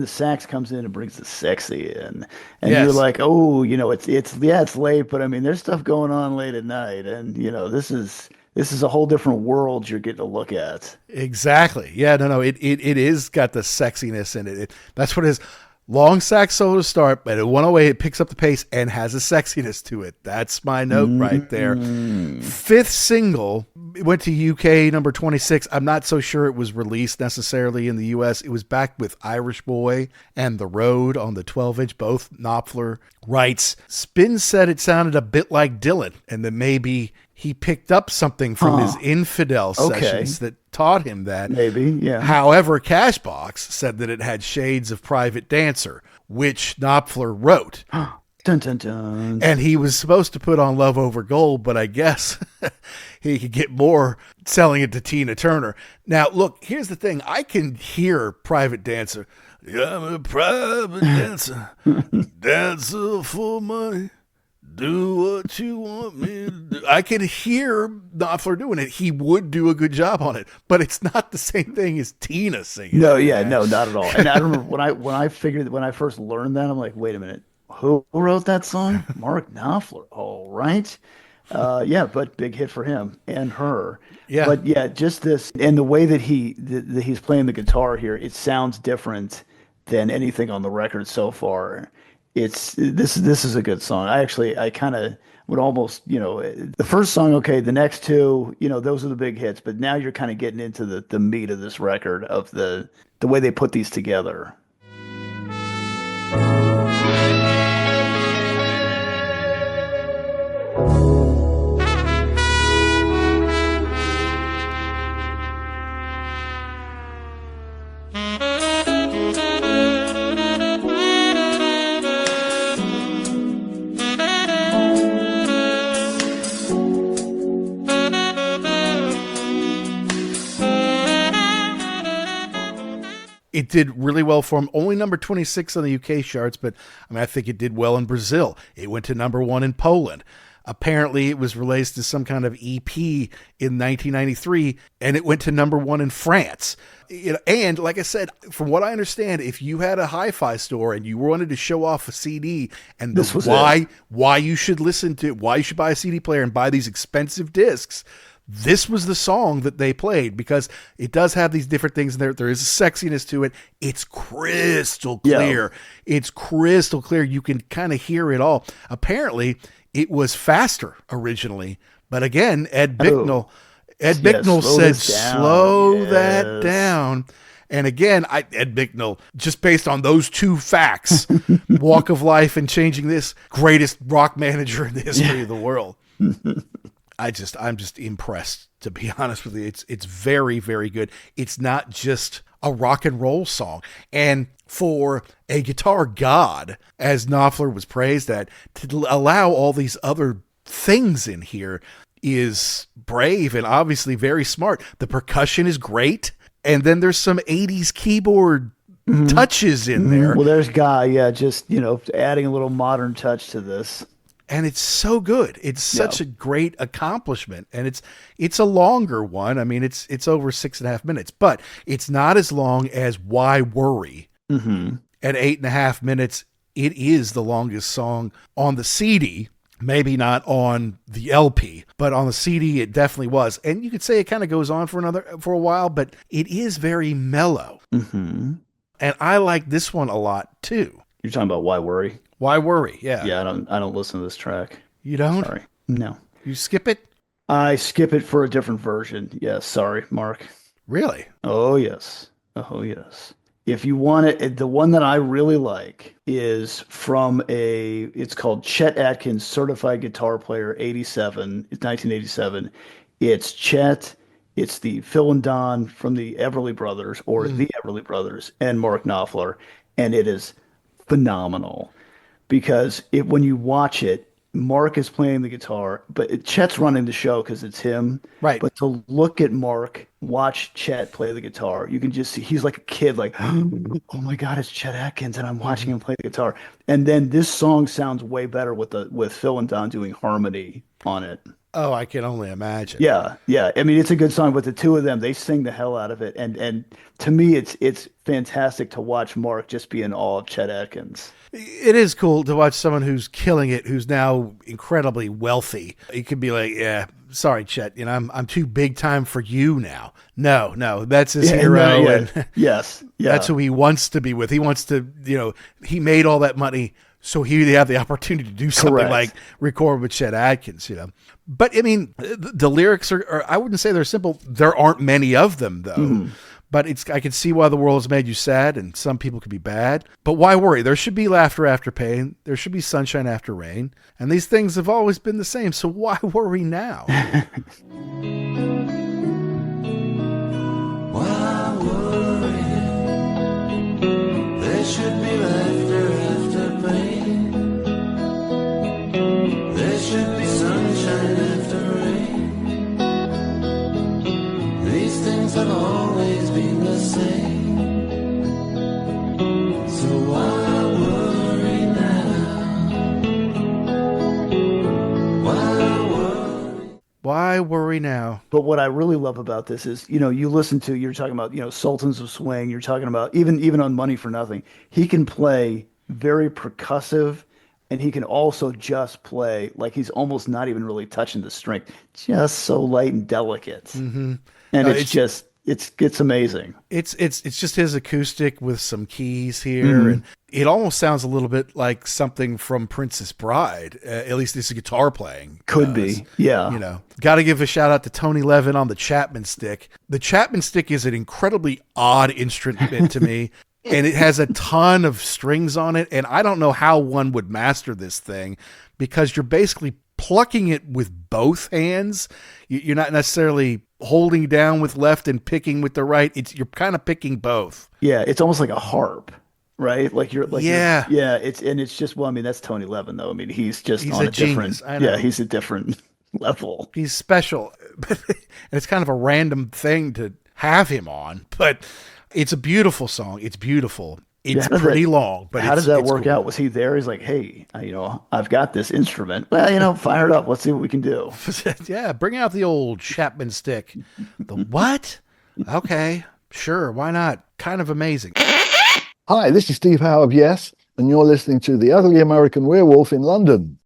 sax comes in and brings the sexy in, and you're like, oh, it's late, but I mean, there's stuff going on late at night, and this is a whole different world you're getting to look at. Exactly. Yeah. No. It is got the sexiness in it. That's what it is. Long sax solo to start, but at 108 it picks up the pace and has a sexiness to it. That's my note right there. Fifth single, it went to UK number 26. I'm not so sure it was released necessarily in the US. It was backed with Irish Boy and The Road on the 12-inch. Both Knopfler writes. Spin said it sounded a bit like Dylan, and that maybe he picked up something from his Infidel sessions that taught him that. Maybe, yeah. However, Cashbox said that it had shades of Private Dancer, which Knopfler wrote. Dun, dun, dun. And he was supposed to put on Love Over Gold, but I guess he could get more selling it to Tina Turner. Now, look, here's the thing. I can hear Private Dancer. I'm a private dancer, dancer for money. Do what you want me to do. I can hear Knopfler doing it. He would do a good job on it, but it's not the same thing as Tina singing. No, not at all. And I remember when I first learned that, I'm like, wait a minute, who wrote that song? Mark Knopfler. All right. But big hit for him and her. Yeah. But yeah, just this, and the way that he's playing the guitar here, it sounds different than anything on the record so far. This is a good song. I kind of would almost, the first song, okay, the next two, those are the big hits, but now you're kind of getting into the meat of this record, of the way they put these together. It did really well for him. Only number 26 on the UK charts, but I think it did well in Brazil. It went to number 1 in Poland. Apparently, it was released as some kind of EP in 1993, and it went to number 1 in France. And like I said, from what I understand, if you had a hi-fi store and you wanted to show off a CD, and why you should buy a CD player and buy these expensive discs, this was the song that they played, because it does have these different things in there. There is a sexiness to it. It's crystal clear. Yeah. It's crystal clear. You can kind of hear it all. Apparently, it was faster originally, but again, Ed Bicknell said, slow that down. And again, Ed Bicknell, just based on those two facts, walk of life and changing this, greatest rock manager in the history of the world. I'm just impressed, to be honest with you. It's very, very good. It's not just a rock and roll song. And for a guitar god, as Knopfler was praised at, to allow all these other things in here is brave and obviously very smart. The percussion is great. And then there's some 80s keyboard touches in there. Well, there's Guy, just, adding a little modern touch to this. And it's so good. It's such a great accomplishment. And it's a longer one. I mean, it's over 6.5 minutes, but it's not as long as Why Worry. Mm-hmm. At 8.5 minutes, it is the longest song on the CD. Maybe not on the LP, but on the CD, it definitely was. And you could say it kind of goes on for a while, but it is very mellow. Mm-hmm. And I like this one a lot too. You're talking about Why Worry? Why Worry? Yeah. Yeah, I don't listen to this track. You don't? Sorry. No. You skip it? I skip it for a different version. Yes, sorry, Mark. Really? Oh, yes. Oh, yes. If you want it, the one that I really like is from it's called Chet Atkins, Certified Guitar Player, 87. It's 1987. It's Chet, it's the Phil and Don from the Everly Brothers, or the Everly Brothers, and Mark Knopfler. And it is phenomenal because when you watch it, Mark is playing the guitar, but Chet's running the show because it's him. Right. But to look at Mark, watch Chet play the guitar, you can just see he's like a kid, like, oh my God, it's Chet Atkins, and I'm watching him play the guitar. And then this song sounds way better with Phil and Don doing harmony on it. Oh, I can only imagine. Yeah, yeah. I mean, it's a good song, but the two of them, they sing the hell out of it. And to me, it's fantastic to watch Mark just be in awe of Chet Atkins. It is cool to watch someone who's killing it, who's now incredibly wealthy. You could be like, yeah, sorry, Chet, I'm too big time for you now. No, that's his hero. No, yeah. And yes. Yeah. That's who he wants to be with. He wants to, he made all that money so he'd have the opportunity to do something Correct. like record with Chet Atkins, But I mean, the lyrics are, I wouldn't say they're simple. There aren't many of them though. But I can see why the world has made you sad, and some people could be bad. But why worry? There should be laughter after pain. There should be sunshine after rain. And these things have always been the same. So why worry now? Why worry? There should be laughter after pain. There should be sunshine after rain. These things have always been the same. So why worry now? Why worry? Why worry now? But what I really love about this is, you listen to, you're talking about, Sultans of Swing, you're talking about even on Money for Nothing, he can play very percussive, and he can also just play like he's almost not even really touching the string, just so light and delicate. Mm-hmm. And it's amazing. It's just his acoustic with some keys here, and it almost sounds a little bit like something from Princess Bride. At least this guitar playing Could be, yeah. Got to give a shout out to Tony Levin on the Chapman stick. The Chapman stick is an incredibly odd instrument to me, and it has a ton of strings on it. And I don't know how one would master this thing, because you're basically plucking it with both hands. You're not necessarily holding down with left and picking with the right. You're kind of picking both. Yeah, it's almost like a harp, right? Yeah. It's just, well, I mean, that's Tony Levin though. I mean, he's on a genius. different, I know. yeah, he's a different level. He's special. And it's kind of a random thing to have him on, but it's a beautiful song. It's beautiful. It's pretty long, but how does that work cool. out? Was he there? He's like, hey, I've got this instrument. Well, fire it up. Let's see what we can do. Yeah, bring out the old Chapman stick. The what? Okay, sure, why not? Kind of amazing. Hi, this is Steve Howe of Yes, and you're listening to The Ugly American Werewolf in London.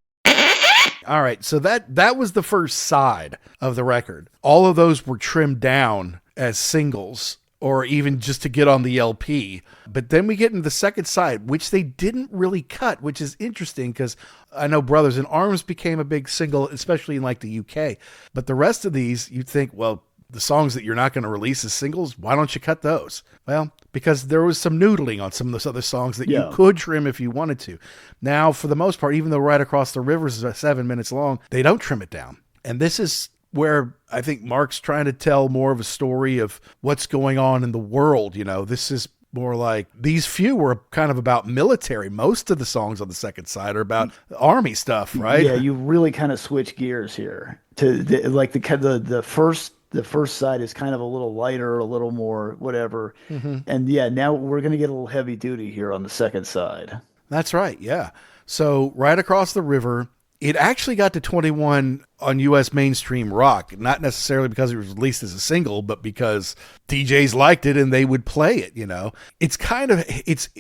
All right, so that was the first side of the record. All of those were trimmed down as singles, or even just to get on the LP. But then we get into the second side, which they didn't really cut, which is interesting because I know Brothers in Arms became a big single, especially in like the UK. But the rest of these, you'd think, well, the songs that you're not going to release as singles, why don't you cut those? Well, because there was some noodling on some of those other songs that you could trim if you wanted to. Now, for the most part, even though Right Across the River is 7 minutes long, they don't trim it down. And this is where I think Mark's trying to tell more of a story of what's going on in the world. This is more like these few were kind of about military. Most of the songs on the second side are about army stuff, right? Yeah, you really kind of switch gears here to the first side is kind of a little lighter, a little more whatever. And yeah, now we're going to get a little heavy duty here on the second side. That's right. Yeah. So Right Across the River, it actually got to 21 on U.S. mainstream rock, not necessarily because it was released as a single, but because DJs liked it and they would play it, you know.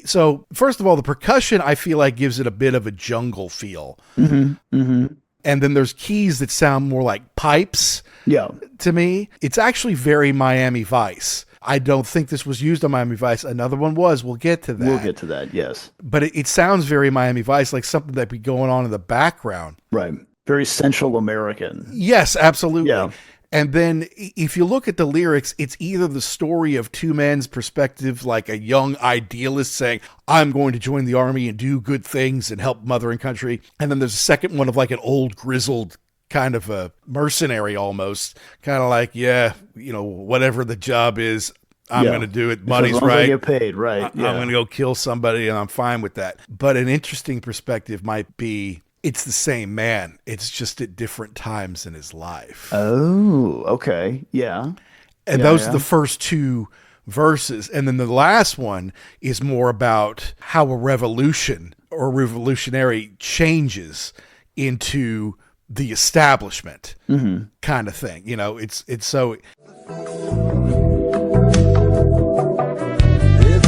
So first of all, the percussion, I feel like, gives it a bit of a jungle feel. And then there's keys that sound more like pipes. Yeah. To me, it's actually very Miami Vice. I don't think this was used on Miami Vice. Another one was. We'll get to that. We'll get to that, yes. But it sounds very Miami Vice, like something that'd be going on in the background. Right. Very Central American. Yes, absolutely. Yeah. And then if you look at the lyrics, it's either the story of two men's perspective, like a young idealist saying, I'm going to join the army and do good things and help mother and country. And then there's a second one of like an old grizzled kind of a mercenary almost, kind of like, yeah, you know, whatever the job is, I'm going to do it. Money's right. I get paid, right. I'm going to go kill somebody and I'm fine with that. But an interesting perspective might be, it's the same man. It's just at different times in his life. Oh, okay. Yeah. And those are the first two verses. And then the last one is more about how a revolution or revolutionary changes into the establishment kind of thing. You know, it's so... It's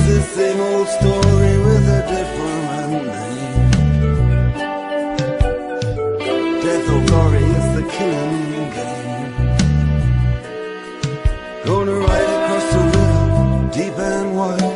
the same old story with a different name. Death or glory is the killing game. Gonna ride across the river, deep and wide.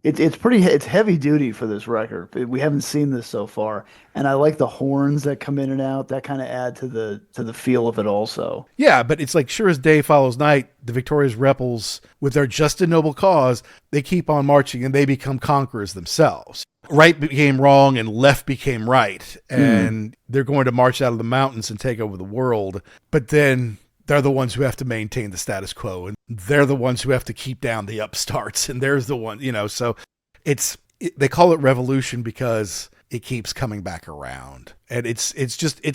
It's heavy duty for this record. We haven't seen this so far, and I like the horns that come in and out. That kind of add to the feel of it also. Yeah, but it's like sure as day follows night, the victorious rebels, with their just and noble cause, they keep on marching and they become conquerors themselves. Right became wrong and left became right, and they're going to march out of the mountains and take over the world. But then they're the ones who have to maintain the status quo, and they're the ones who have to keep down the upstarts, and there's the one, you know, so they call it revolution because it keeps coming back around. And it's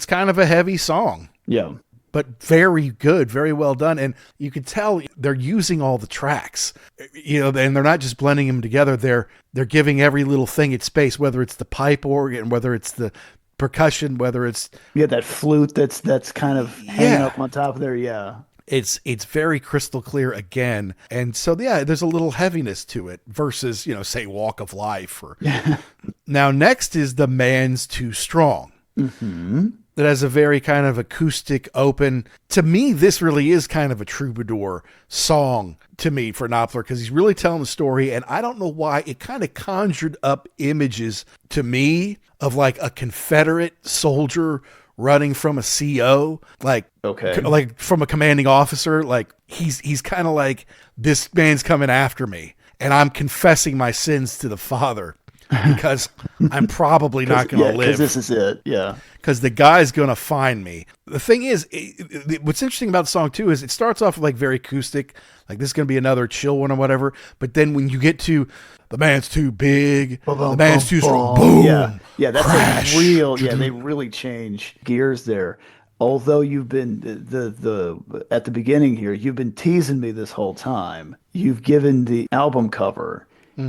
kind of a heavy song. Yeah. But very good, very well done. And you can tell they're using all the tracks, you know, and they're not just blending them together. They're giving every little thing its space, whether it's the pipe organ, whether it's the percussion, whether it's that flute that's kind of hanging up on top of there. Yeah. It's very crystal clear again. And so, yeah, there's a little heaviness to it versus, you know, say Walk of Life. Now, next is The Man's Too Strong. That has a very kind of acoustic, open. To me, this really is kind of a troubadour song to me for Knopfler because he's really telling the story. And I don't know why it kind of conjured up images to me of like a Confederate soldier running from a CO, like from a commanding officer. Like he's kind of like, this man's coming after me and I'm confessing my sins to the Father because I'm probably not going to live. Because this is it. Yeah. Because the guy's going to find me. The thing is, what's interesting about the song too is it starts off like very acoustic, like this is going to be another chill one or whatever. But then when you get to the man's too big, the man's too strong, boom, yeah, that's crash. Like real. Yeah, they really change gears there. Although you've been the at the beginning here, you've been teasing me this whole time. You've given the album cover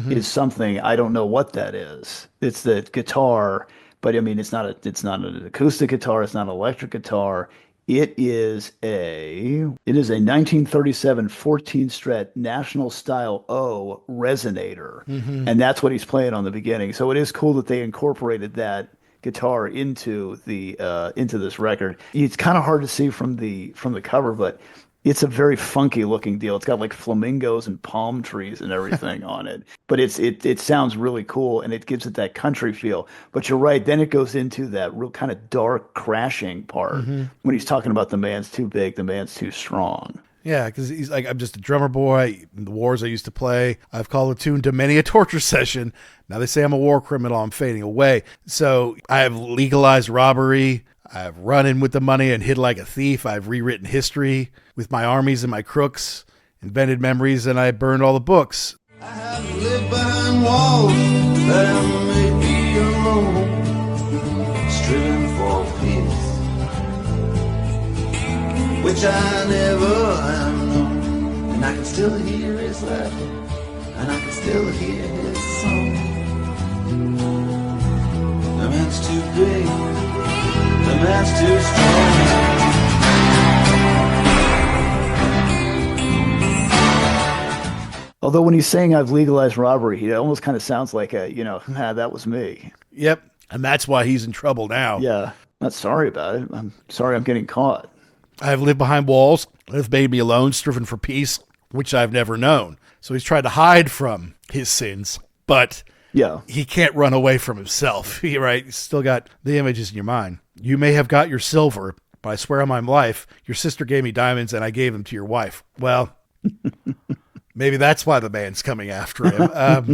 is something I don't know what that is. It's the guitar. But I mean, it's not an acoustic guitar. It's not an electric guitar. It is a 1937 14-stret National Style O resonator, and that's what he's playing on the beginning. So it is cool that they incorporated that guitar into this record. It's kind of hard to see from the cover, but it's a very funky looking deal. It's got like flamingos and palm trees and everything on it. But it sounds really cool and it gives it that country feel. But you're right, then it goes into that real kind of dark crashing part when he's talking about the man's too big, the man's too strong. Yeah, because he's like, I'm just a drummer boy. In the wars I used to play, I've called a tune to many a torture session. Now they say I'm a war criminal. I'm fading away. So I have legalized robbery. I've run in with the money and hid like a thief. I've rewritten history with my armies and my crooks, invented memories, and I burned all the books. I have lived behind walls that have made me alone, striven for peace, which I never have known. And I can still hear his laughter, and I can still hear his song. The man's too big, the man's too strong. Although when he's saying I've legalized robbery, he almost kind of sounds like that was me. Yep. And that's why he's in trouble now. Yeah. Not sorry about it. I'm sorry I'm getting caught. I've lived behind walls, have made me alone, striven for peace, which I've never known. So he's tried to hide from his sins, but Yeah. he can't run away from himself. Right? He's still got the images in your mind. You may have got your silver, but I swear on my life, your sister gave me diamonds and I gave them to your wife. Well, maybe that's why the man's coming after him.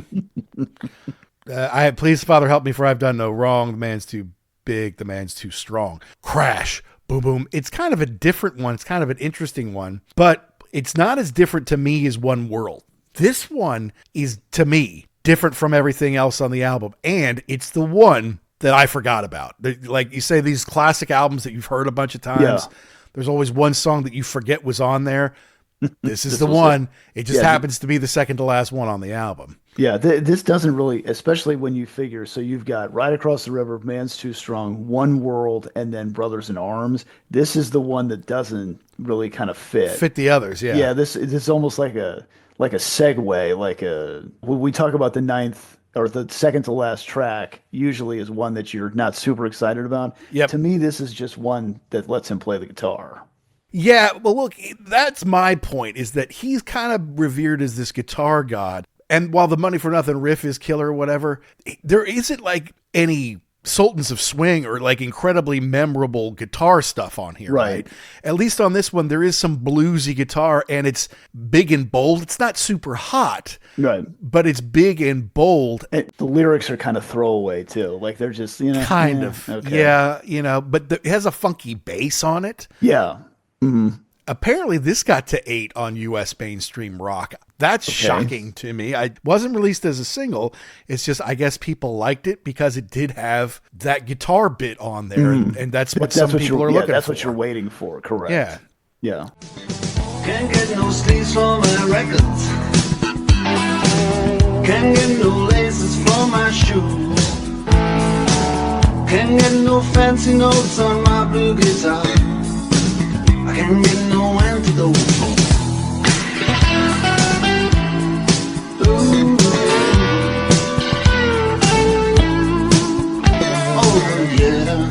Please, Father, help me, for I've done no wrong. The man's too big. The man's too strong. Crash. Boom, boom. It's kind of a different one. It's kind of an interesting one, but it's not as different to me as One World. This one is, to me, different from everything else on the album. And it's the one that I forgot about. Like you say, these classic albums that you've heard a bunch of times, Yeah. There's always one song that you forget was on there. This is the one. It just happens to be the second to last one on the album. Yeah, this doesn't really, especially when you figure, so you've got Right Across the River, Man's Too Strong, One World, and then Brothers in Arms. This is the one that doesn't really kind of fit the others. Yeah. Yeah, this is almost like a segue, when we talk about the ninth or the second to last track, usually is one that you're not super excited about. Yep. To me, this is just one that lets him play the guitar. Yeah, well, look, that's my point, is that he's kind of revered as this guitar god. And while the Money for Nothing riff is killer or whatever, there isn't like any Sultans of Swing or like incredibly memorable guitar stuff on here, right? At least on this one, there is some bluesy guitar and it's big and bold. It's not super hot, Right. but it's big and bold. And the lyrics are kind of throwaway too. Like they're just, Kind of. okay. Yeah, but it has a funky bass on it. Yeah. Mm-hmm. Apparently this got to 8 on US mainstream rock. That's shocking to me. It wasn't released as a single. It's just, I guess people liked it because it did have that guitar bit on there. And that's what some people are looking for. That's what you're waiting for. Correct. Yeah. Yeah. Can't get no sleeves for my records. Can't get no laces for my shoes. Can't get no fancy notes on my blue guitar. I can't get no antidote. Ooh. Oh, yeah.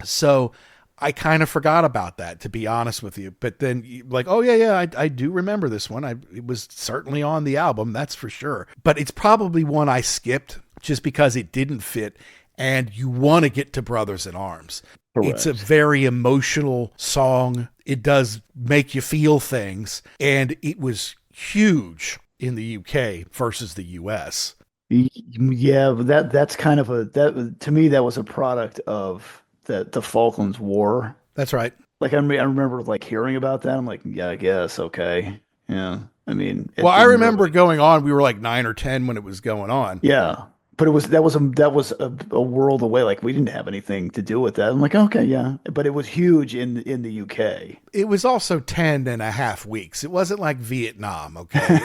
So I kind of forgot about that, to be honest with you. But then like, oh yeah, I do remember this one. It was certainly on the album, that's for sure. But it's probably one I skipped just because it didn't fit. And you want to get to Brothers in Arms. Correct. It's a very emotional song. It does make you feel things. And it was huge in the UK versus the US. Yeah, but that's kind of to me, that was a product of the Falklands War. That's right. Like I remember like hearing about that. I'm like, yeah, I guess. Okay. Yeah. I mean, Well, I remember going on, we were like 9 or 10 when it was going on. Yeah. But that was a world away. Like we didn't have anything to do with that. I'm like, okay, yeah. But it was huge in the UK. It was also 10 and a half weeks. It wasn't like Vietnam, okay?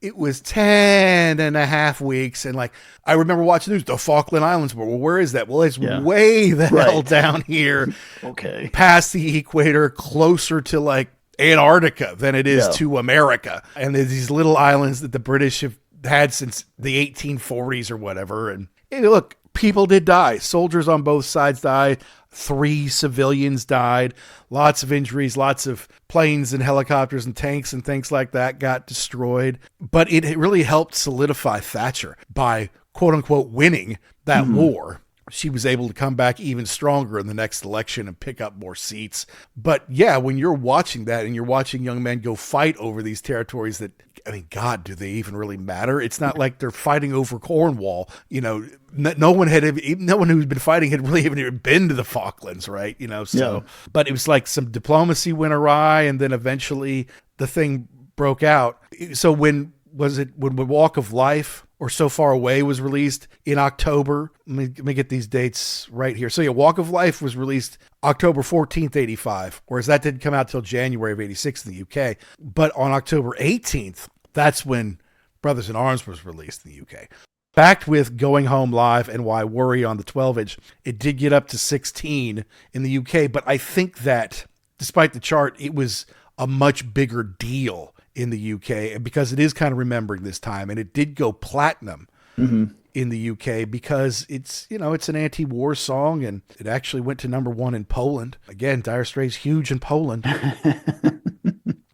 It was 10 and a half weeks. And like, I remember watching the news, the Falkland Islands. Well, where is that? Well, it's way the hell down here. Okay. Past the equator, closer to like Antarctica than it is to America. And there's these little islands that the British have had since the 1840s or whatever. And look, people did die. Soldiers on both sides died. 3 civilians died. Lots of injuries, lots of planes and helicopters and tanks and things like that got destroyed. But it really helped solidify Thatcher by quote unquote winning that war. she was able to come back even stronger in the next election and pick up more seats. But yeah, when you're watching that and you're watching young men go fight over these territories that, I mean, God, do they even really matter? It's not like they're fighting over Cornwall. You know, no one who's been fighting had really even been to the Falklands, right? You know, so, but it was like some diplomacy went awry, and then eventually the thing broke out. So when Walk of Life or So Far Away was released in October? Let me get these dates right here. So yeah, Walk of Life was released October 14th, 85, whereas that didn't come out till January of 86 in the UK. But on October 18th, that's when Brothers in Arms was released in the UK. Backed with Going Home Live and Why Worry on the 12-inch, it did get up to 16 in the UK, but I think that despite the chart, it was a much bigger deal in the UK because it is kind of remembering this time, and it did go platinum in the UK because it's, you know, it's an anti-war song, and it actually went to number 1 in Poland. Again, Dire Straits huge in Poland.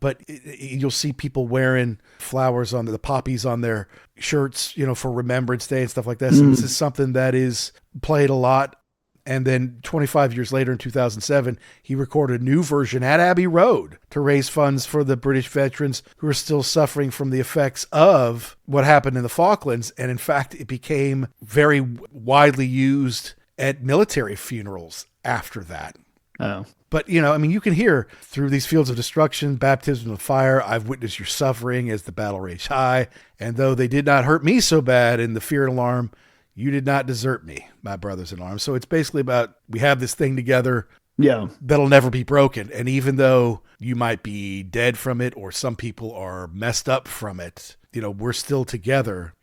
But you'll see people wearing flowers on the poppies on their shirts, you know, for Remembrance Day and stuff like that. So this is something that is played a lot. And then 25 years later in 2007, he recorded a new version at Abbey Road to raise funds for the British veterans who are still suffering from the effects of what happened in the Falklands. And in fact, it became very widely used at military funerals after that. Oh. But, you know, I mean, you can hear through these fields of destruction, baptism of fire, I've witnessed your suffering as the battle raged high. And though they did not hurt me so bad in the fear and alarm, you did not desert me, my brothers in arms. So it's basically about, we have this thing together that'll never be broken. And even though you might be dead from it, or some people are messed up from it, you know, we're still together.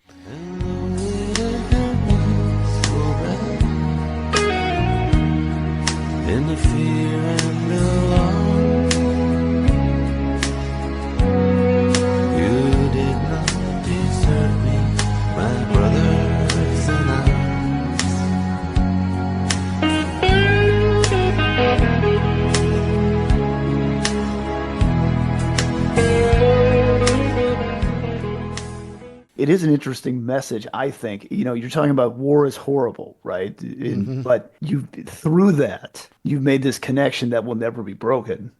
In the fear and alarm, you did not desert me, my brothers in arms. It is an interesting message, I think. You know, you're talking about war is horrible, right? But through that, you've made this connection that will never be broken.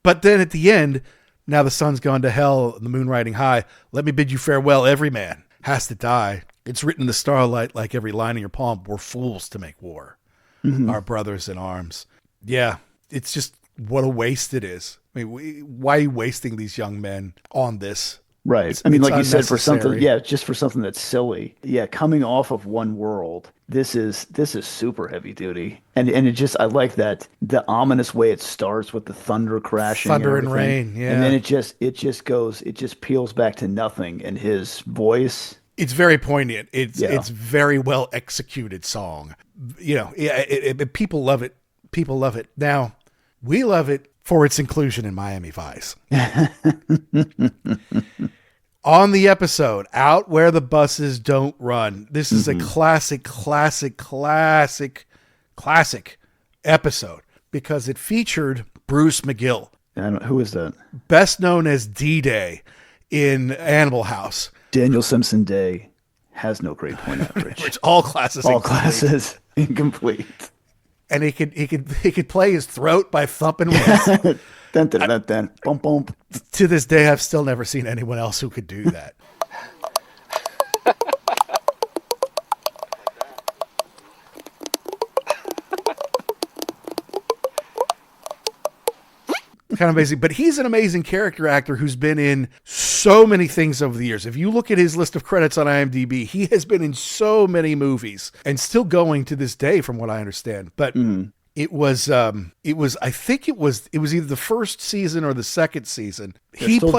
But then at the end, now the sun's gone to hell, the moon riding high. Let me bid you farewell. Every man has to die. It's written in the starlight like every line in your palm. We're fools to make war. Our brothers in arms. Yeah, it's just what a waste it is. I mean, why are you wasting these young men on this? Right. I mean, like you said, for something, just for something that's silly. Yeah, coming off of One World, this is super heavy duty. And it just, I like that, the ominous way it starts with the thunder crashing. Thunder and rain, yeah. And then it just peels back to nothing. And his voice. It's very poignant. It's very well executed song. You know, people love it. People love it. Now, we love it for its inclusion in Miami Vice. On the episode, Out Where the Buses Don't Run. This is a classic episode because it featured Bruce McGill. Who is that? Best known as D-Day in Animal House. Daniel Simpson Day has no grade point average. Which all classes incomplete. And he could play his throat by thumping with dun, dun, dun, dun. Bum, bum. To this day, I've still never seen anyone else who could do that. Kind of amazing, but he's an amazing character actor who's been in so many things over the years. If you look at his list of credits on IMDb, he has been in so many movies and still going to this day, from what I understand. But it was I think it was either the first season or the second season. They're still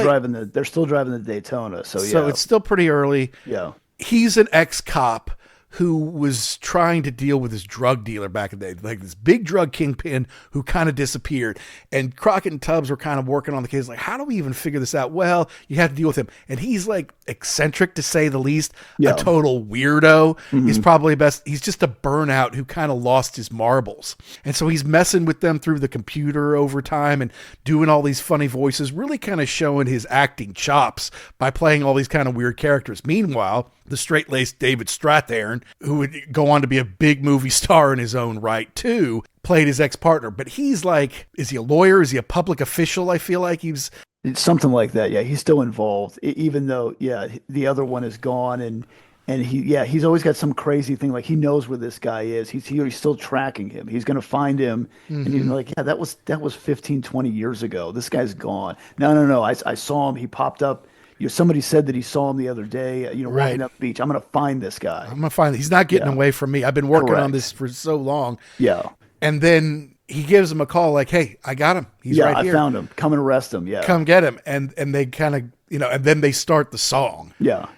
driving the Daytona, so it's still pretty early. Yeah, he's an ex-cop who was trying to deal with this drug dealer back in the day, like this big drug kingpin who kind of disappeared. And Crockett and Tubbs were kind of working on the case, like, how do we even figure this out? Well, you have to deal with him. And he's like eccentric, to say the least. A total weirdo is probably best. He's just a burnout who kind of lost his marbles. And so he's messing with them through the computer over time and doing all these funny voices, really kind of showing his acting chops by playing all these kind of weird characters. Meanwhile, the straight-laced David Strathairn Stern, who would go on to be a big movie star in his own right too, played his ex-partner. But he's like, is he a lawyer? Is he a public official? I feel like he's... It's something like that. Yeah, he's still involved, even though, yeah, the other one is gone, and he's always got some crazy thing. Like, he knows where this guy is. He's still tracking him. He's going to find him. And he's like, yeah, that was 15, 20 years ago. This guy's gone. No. I saw him. He popped up. Somebody said that he saw him the other day, walking up the beach. I'm going to find this guy. I'm going to find him. He's not getting away from me. I've been working on this for so long. Yeah. And then he gives him a call like, hey, I got him. He's right here. I found him. Come and arrest him. Yeah. Come get him. And they kind of, and then they start the song. Yeah.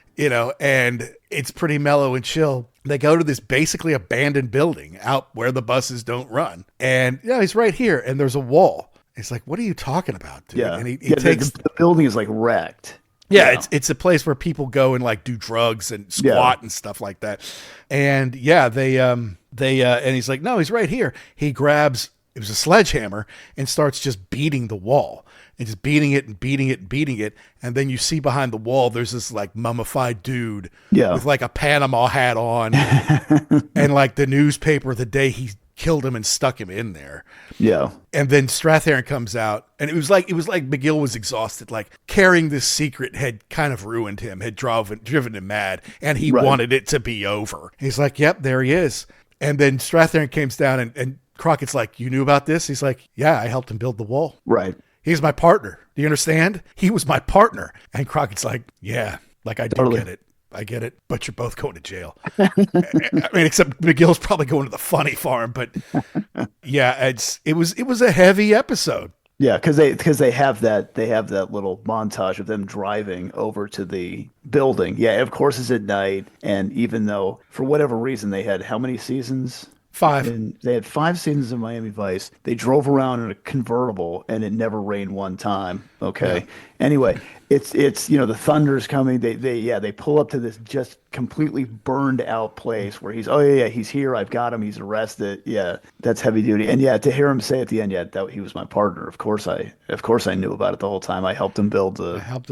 And it's pretty mellow and chill. They go to this basically abandoned building out where the buses don't run. And he's right here. And there's a wall. It's like, what are you talking about, dude? Yeah. And he takes the building is like wrecked. Yeah, it's a place where people go and like do drugs and squat and stuff like that. And they and he's like, no, he's right here. He grabs, it was a sledgehammer, and starts just beating the wall and just beating it and beating it and beating it. And then you see behind the wall, there's this like mummified dude with like a Panama hat on and like the newspaper the day he killed him and stuck him in there. Yeah. And then Strathairn comes out, and it was like McGill was exhausted. Like, carrying this secret had kind of ruined him, had driven him mad, and he wanted it to be over. He's like, yep, there he is. And then Strathairn comes down, and Crockett's like, you knew about this? He's like, yeah, I helped him build the wall. Right. He's my partner. Do you understand? He was my partner. And Crockett's like, yeah, like I do get it. I get it, but you're both going to jail. I mean, except McGill's probably going to the funny farm, but yeah, it was a heavy episode. Yeah, because they have that little montage of them driving over to the building. Yeah, of course it's at night, and even though for whatever reason they had how many seasons? 5. And they had 5 seasons of Miami Vice. They drove around in a convertible, and it never rained one time. Okay. Yeah. Anyway, it's the thunder's coming. They pull up to this just completely burned out place where he's here. I've got him. He's arrested. Yeah, that's heavy duty. And yeah, to hear him say at the end, that he was my partner. Of course I knew about it the whole time. I helped him build the. I helped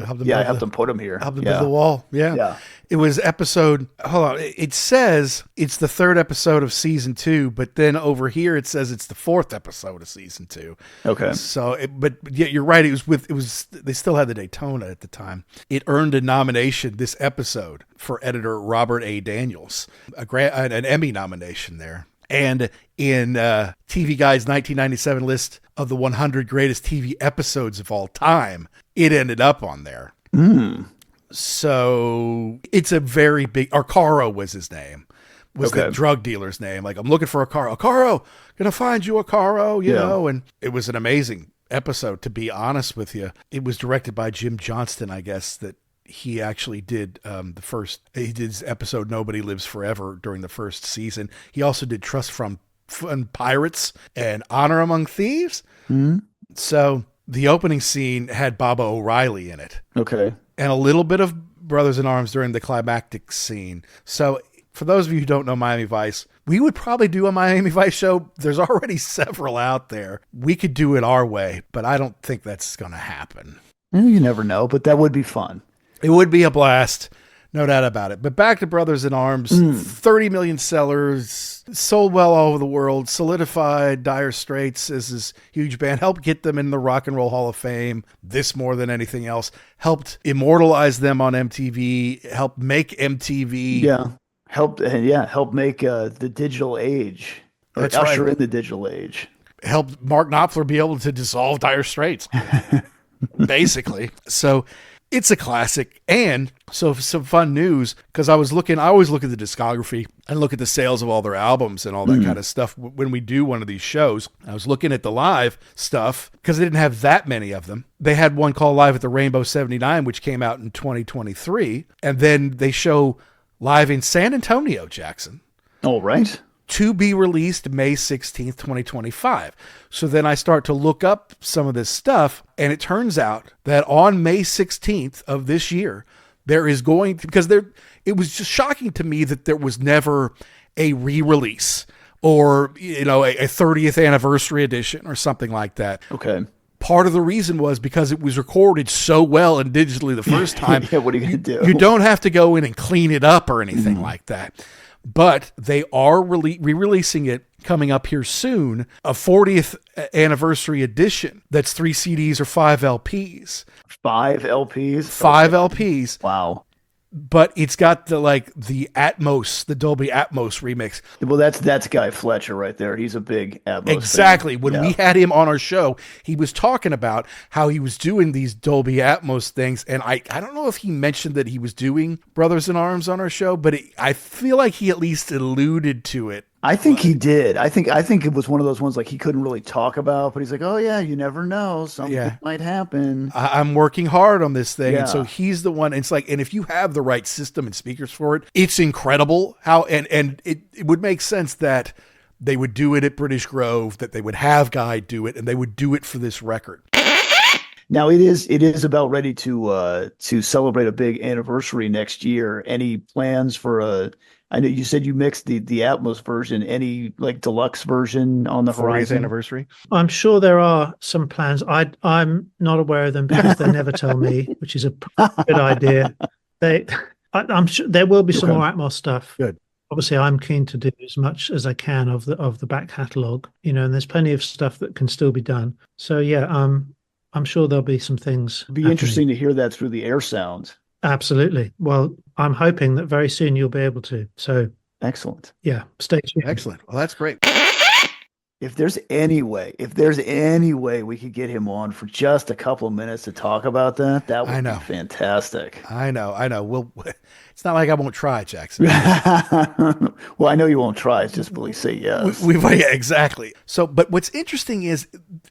him put him here. Helped him build the wall. Yeah. Yeah. It was episode. Hold on. It says it's the 3rd episode of season 2, but then over here it says it's the 4th episode of season 2. Okay. So, but yeah, you're right. It was. They still had the Daytona at the time. It earned a nomination, this episode, for editor Robert A. Daniels, an Emmy nomination there. And in TV Guide's 1997 list of the 100 greatest TV episodes of all time, it ended up on there. So it's a very big. Arcaro was his name. Was the drug dealer's name. Like, I'm looking for Arcaro. Arcaro, gonna find you, Arcaro. You know, and it was an amazing episode, to be honest with you. It was directed by Jim Johnston, I guess, that he actually did he did his episode Nobody Lives Forever during the first season. He also did Trust Fund Pirates and Honor Among Thieves. So the opening scene had Baba O'Reilly in it. Okay. And a little bit of Brothers in Arms during the climactic scene. So for those of you who don't know Miami Vice, we would probably do a Miami Vice show. There's already several out there. We could do it our way, but I don't think that's going to happen. You never know, but that would be fun. It would be a blast. No doubt about it. But back to Brothers in Arms, 30 million sellers, sold well all over the world, solidified Dire Straits as this huge band, helped get them in the Rock and Roll Hall of Fame, this more than anything else, helped immortalize them on MTV, helped make MTV. Helped make the digital age, or That's usher right. in the digital age. Helped Mark Knopfler be able to dissolve Dire Straits, basically. So it's a classic. And so some fun news, because I always look at the discography and look at the sales of all their albums and all that kind of stuff when we do one of these shows. I was looking at the live stuff because they didn't have that many of them. They had one called Live at the Rainbow 79, which came out in 2023. And then they show live in San Antonio, Jackson. All right. To be released May 16th, 2025. So then I start to look up some of this stuff, and it turns out that on May 16th of this year, there is going to, because it was just shocking to me that there was never a re-release or, a 30th anniversary edition or something like that. Okay. Part of the reason was because it was recorded so well and digitally the first time. Yeah, what are you going to do? You don't have to go in and clean it up or anything like that. but they are re-releasing it coming up here soon, a 40th anniversary edition that's 3 CDs or 5 LPs. 5 LPs? 5 LPs. Wow. But it's got the Atmos, the Dolby Atmos remix. Well, that's Guy Fletcher right there. He's a big Atmos Exactly. fan. When we had him on our show, he was talking about how he was doing these Dolby Atmos things. And I don't know if he mentioned that he was doing Brothers in Arms on our show, but I feel like he at least alluded to it. I think he did. I think it was one of those ones like he couldn't really talk about, but he's like, oh yeah, you never know. Something might happen. I'm working hard on this thing. Yeah. And so he's the one. And it's like, and if you have the right system and speakers for it, it's incredible how, and it would make sense that they would do it at British Grove, that they would have Guy do it, and they would do it for this record. Now it is about ready to celebrate a big anniversary next year. Any plans for I know you said you mixed the Atmos version. Any like deluxe version on the 40th horizon? anniversary? I'm sure there are some plans. I'm not aware of them because they never tell me, which is a good idea. I'm sure there will be some more Atmos stuff. Good. Obviously, I'm keen to do as much as I can of the back catalogue, and there's plenty of stuff that can still be done. So yeah, I'm sure there'll be some things. It'd be interesting to hear that through the air sounds. Absolutely. Well, I'm hoping that very soon you'll be able to. So excellent. Yeah, stay tuned. Excellent. Well, that's great. If there's any way we could get him on for just a couple of minutes to talk about that would be fantastic. I know. It's not like I won't try, Jackson. Well, I know you won't try. It's just please say yes. Yeah, exactly. So, but what's interesting is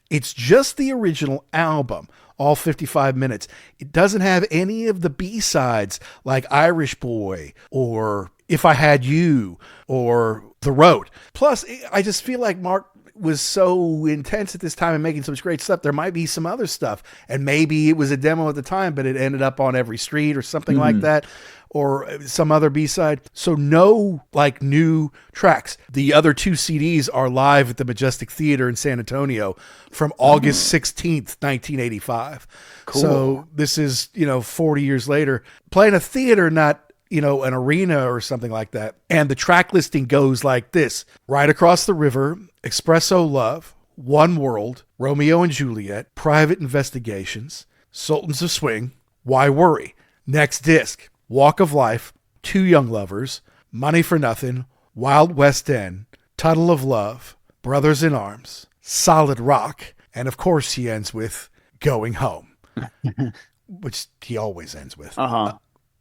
it's just the original album, all 55 minutes. It doesn't have any of the B-sides like Irish Boy or If I Had You or The Road. Plus, I just feel like Mark was so intense at this time and making such great stuff. There might be some other stuff, and maybe it was a demo at the time, but it ended up on Every Street or something like that, or some other B-side. So no like new tracks. The other 2 CDs are live at the Majestic Theater in San Antonio from August 16th, 1985. Cool. So this is, 40 years later, playing a theater, not an arena or something like that. And the track listing goes like this: Right Across the River, Espresso Love, One World, Romeo and Juliet, Private Investigations, Sultans of Swing, Why Worry, Next Disc, Walk of Life, Two Young Lovers, Money for Nothing, Wild West End, Tuttle of Love, Brothers in Arms, Solid Rock, and of course he ends with Going Home, which he always ends with.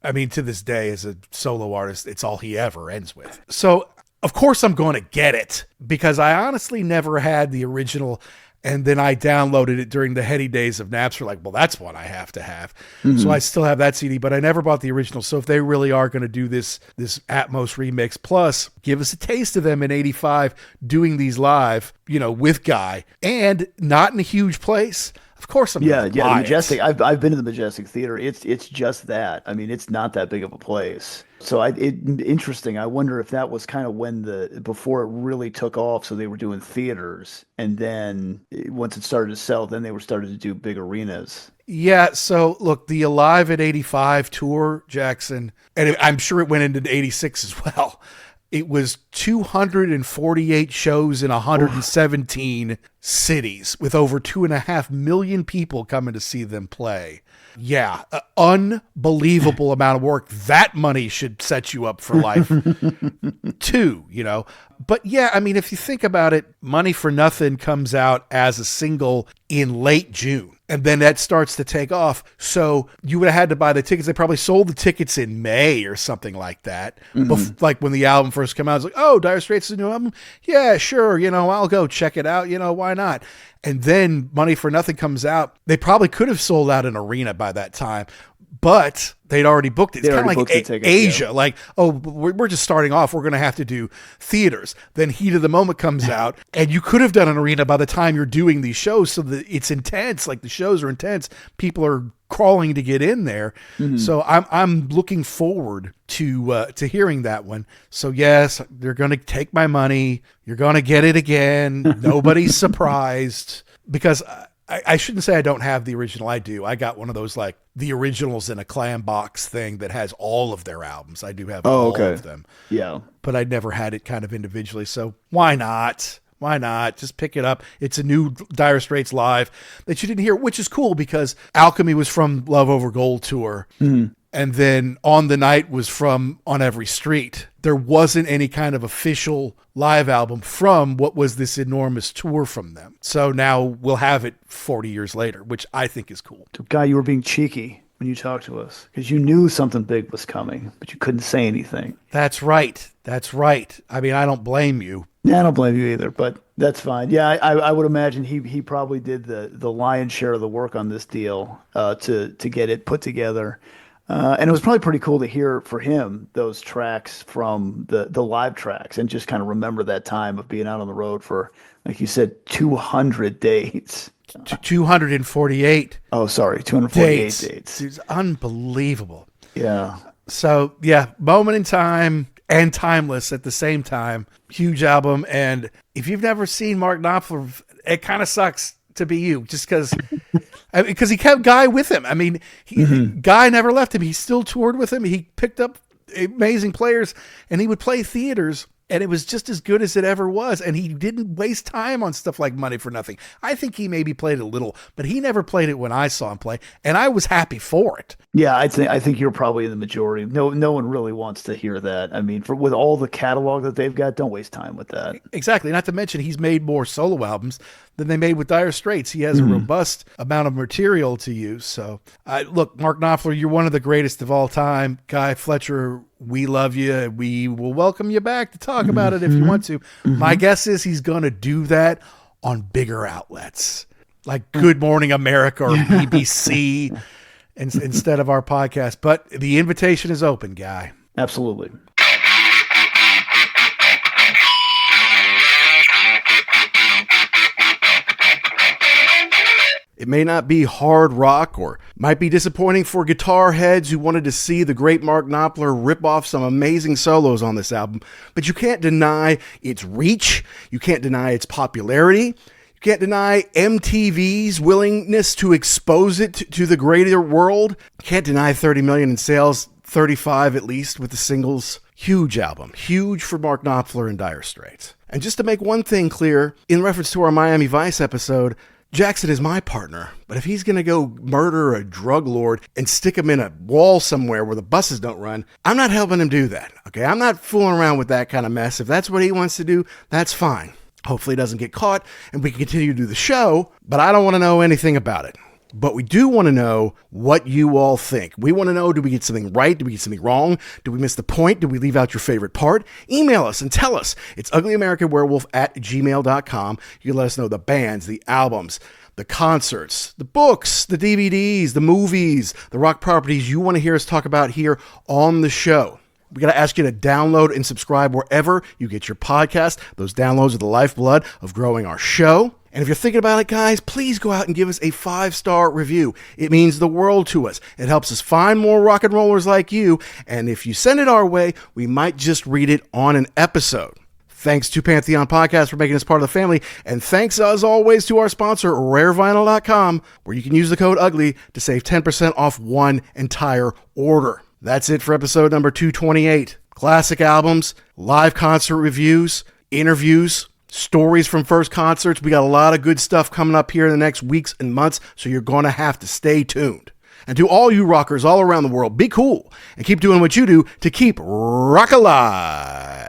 I mean, to this day, as a solo artist, it's all he ever ends with. So, of course, I'm going to get it because I honestly never had the original, and then I downloaded it during the heady days of Napster. Like, well, that's what I have to have. So I still have that CD, but I never bought the original. So if they really are going to do this Atmos remix, plus give us a taste of them in '85 doing these live, with Guy, and not in a huge place. Of course, I'm the Majestic. I've been to the Majestic Theater. It's just that. I mean, it's not that big of a place. So interesting. I wonder if that was kind of when before it really took off. So they were doing theaters, and then once it started to sell, then they were starting to do big arenas. Yeah. So look, the Alive at 85 tour, Jackson, and I'm sure it went into 86 as well. It was 248 shows in 117 cities with over 2.5 million people coming to see them play. Yeah, unbelievable amount of work. That money should set you up for life too, But yeah, I mean, if you think about it, Money for Nothing comes out as a single in late June. And then that starts to take off. So you would have had to buy the tickets. They probably sold the tickets in May or something like that. Like when the album first came out, it's like, oh, Dire Straits is a new album? Yeah, sure. I'll go check it out. Why not? And then Money for Nothing comes out. They probably could have sold out an arena by that time, but they'd already booked it. It's kind of like Asia. Yeah. Like, oh, we're just starting off. We're going to have to do theaters. Then Heat of the Moment comes out, and you could have done an arena by the time you're doing these shows, so that it's intense. Like the shows are intense. People are crawling to get in there. So I'm looking forward to hearing that one. So yes, they're going to take my money. You're going to get it again. Nobody's surprised because I shouldn't say I don't have the original. I do. I got one of those like the originals in a clam box thing that has all of their albums. I do have all of them. Yeah. But I'd never had it kind of individually. So why not? Why not? Just pick it up. It's a new Dire Straits live that you didn't hear, which is cool because Alchemy was from Love Over Gold tour. Mm-hmm. And then On the Night was from On Every Street. There wasn't any kind of official live album from what was this enormous tour from them. So now we'll have it 40 years later, which I think is cool. So, Guy, you were being cheeky when you talked to us because you knew something big was coming, but you couldn't say anything. That's right. That's right. I mean, I don't blame you. Yeah, I don't blame you either, but that's fine. Yeah, I would imagine he probably did the lion's share of the work on this deal to get it put together. And it was probably pretty cool to hear for him those tracks from the live tracks and just kind of remember that time of being out on the road for, like you said, 200 days. 248. Oh, sorry, 248 dates. It's unbelievable. Yeah. So, yeah, moment in time and timeless at the same time. Huge album. And if you've never seen Mark Knopfler, it kind of sucks to be you just because he kept Guy with him. I mean, Guy never left him. He still toured with him. He picked up amazing players and he would play theaters and it was just as good as it ever was. And he didn't waste time on stuff like Money for Nothing. I think he maybe played it a little, but he never played it when I saw him play. And I was happy for it. Yeah, I think you're probably in the majority. No one really wants to hear that. I mean, with all the catalog that they've got, don't waste time with that. Exactly. Not to mention he's made more solo albums than they made with Dire Straits. He has a robust amount of material to use. So, look, Mark Knopfler, you're one of the greatest of all time. Guy Fletcher, we love you. We will welcome you back to talk about it if you want to. My guess is he's going to do that on bigger outlets like Good Morning America or BBC instead of our podcast. But the invitation is open, Guy. Absolutely. It may not be hard rock or might be disappointing for guitar heads who wanted to see the great Mark Knopfler rip off some amazing solos on this album, but you can't deny its reach. You can't deny its popularity. You can't deny MTV's willingness to expose it to the greater world. You can't deny 30 million in sales, 35 at least with the singles. Huge album, huge for Mark Knopfler and Dire Straits. And just to make one thing clear, in reference to our Miami Vice episode, Jackson is my partner, but if he's going to go murder a drug lord and stick him in a wall somewhere where the buses don't run, I'm not helping him do that, okay? I'm not fooling around with that kind of mess. If that's what he wants to do, that's fine. Hopefully he doesn't get caught and we can continue to do the show, but I don't want to know anything about it. But we do want to know what you all think. We want to know, do we get something right? Do we get something wrong? Do we miss the point? Do we leave out your favorite part? Email us and tell us. It's uglyamericanwerewolf@gmail.com. You can let us know the bands, the albums, the concerts, the books, the DVDs, the movies, the rock properties you want to hear us talk about here on the show. We got to ask you to download and subscribe wherever you get your podcast. Those downloads are the lifeblood of growing our show. And if you're thinking about it, guys, please go out and give us a 5-star review. It means the world to us. It helps us find more rock and rollers like you. And if you send it our way, we might just read it on an episode. Thanks to Pantheon Podcast for making us part of the family. And thanks, as always, to our sponsor, rarevinyl.com, where you can use the code UGLY to save 10% off one entire order. That's it for episode number 228. Classic albums, live concert reviews, interviews, stories from first concerts. We got a lot of good stuff coming up here in the next weeks and months, so you're going to have to stay tuned. And to all you rockers all around the world, be cool and keep doing what you do to keep rock alive.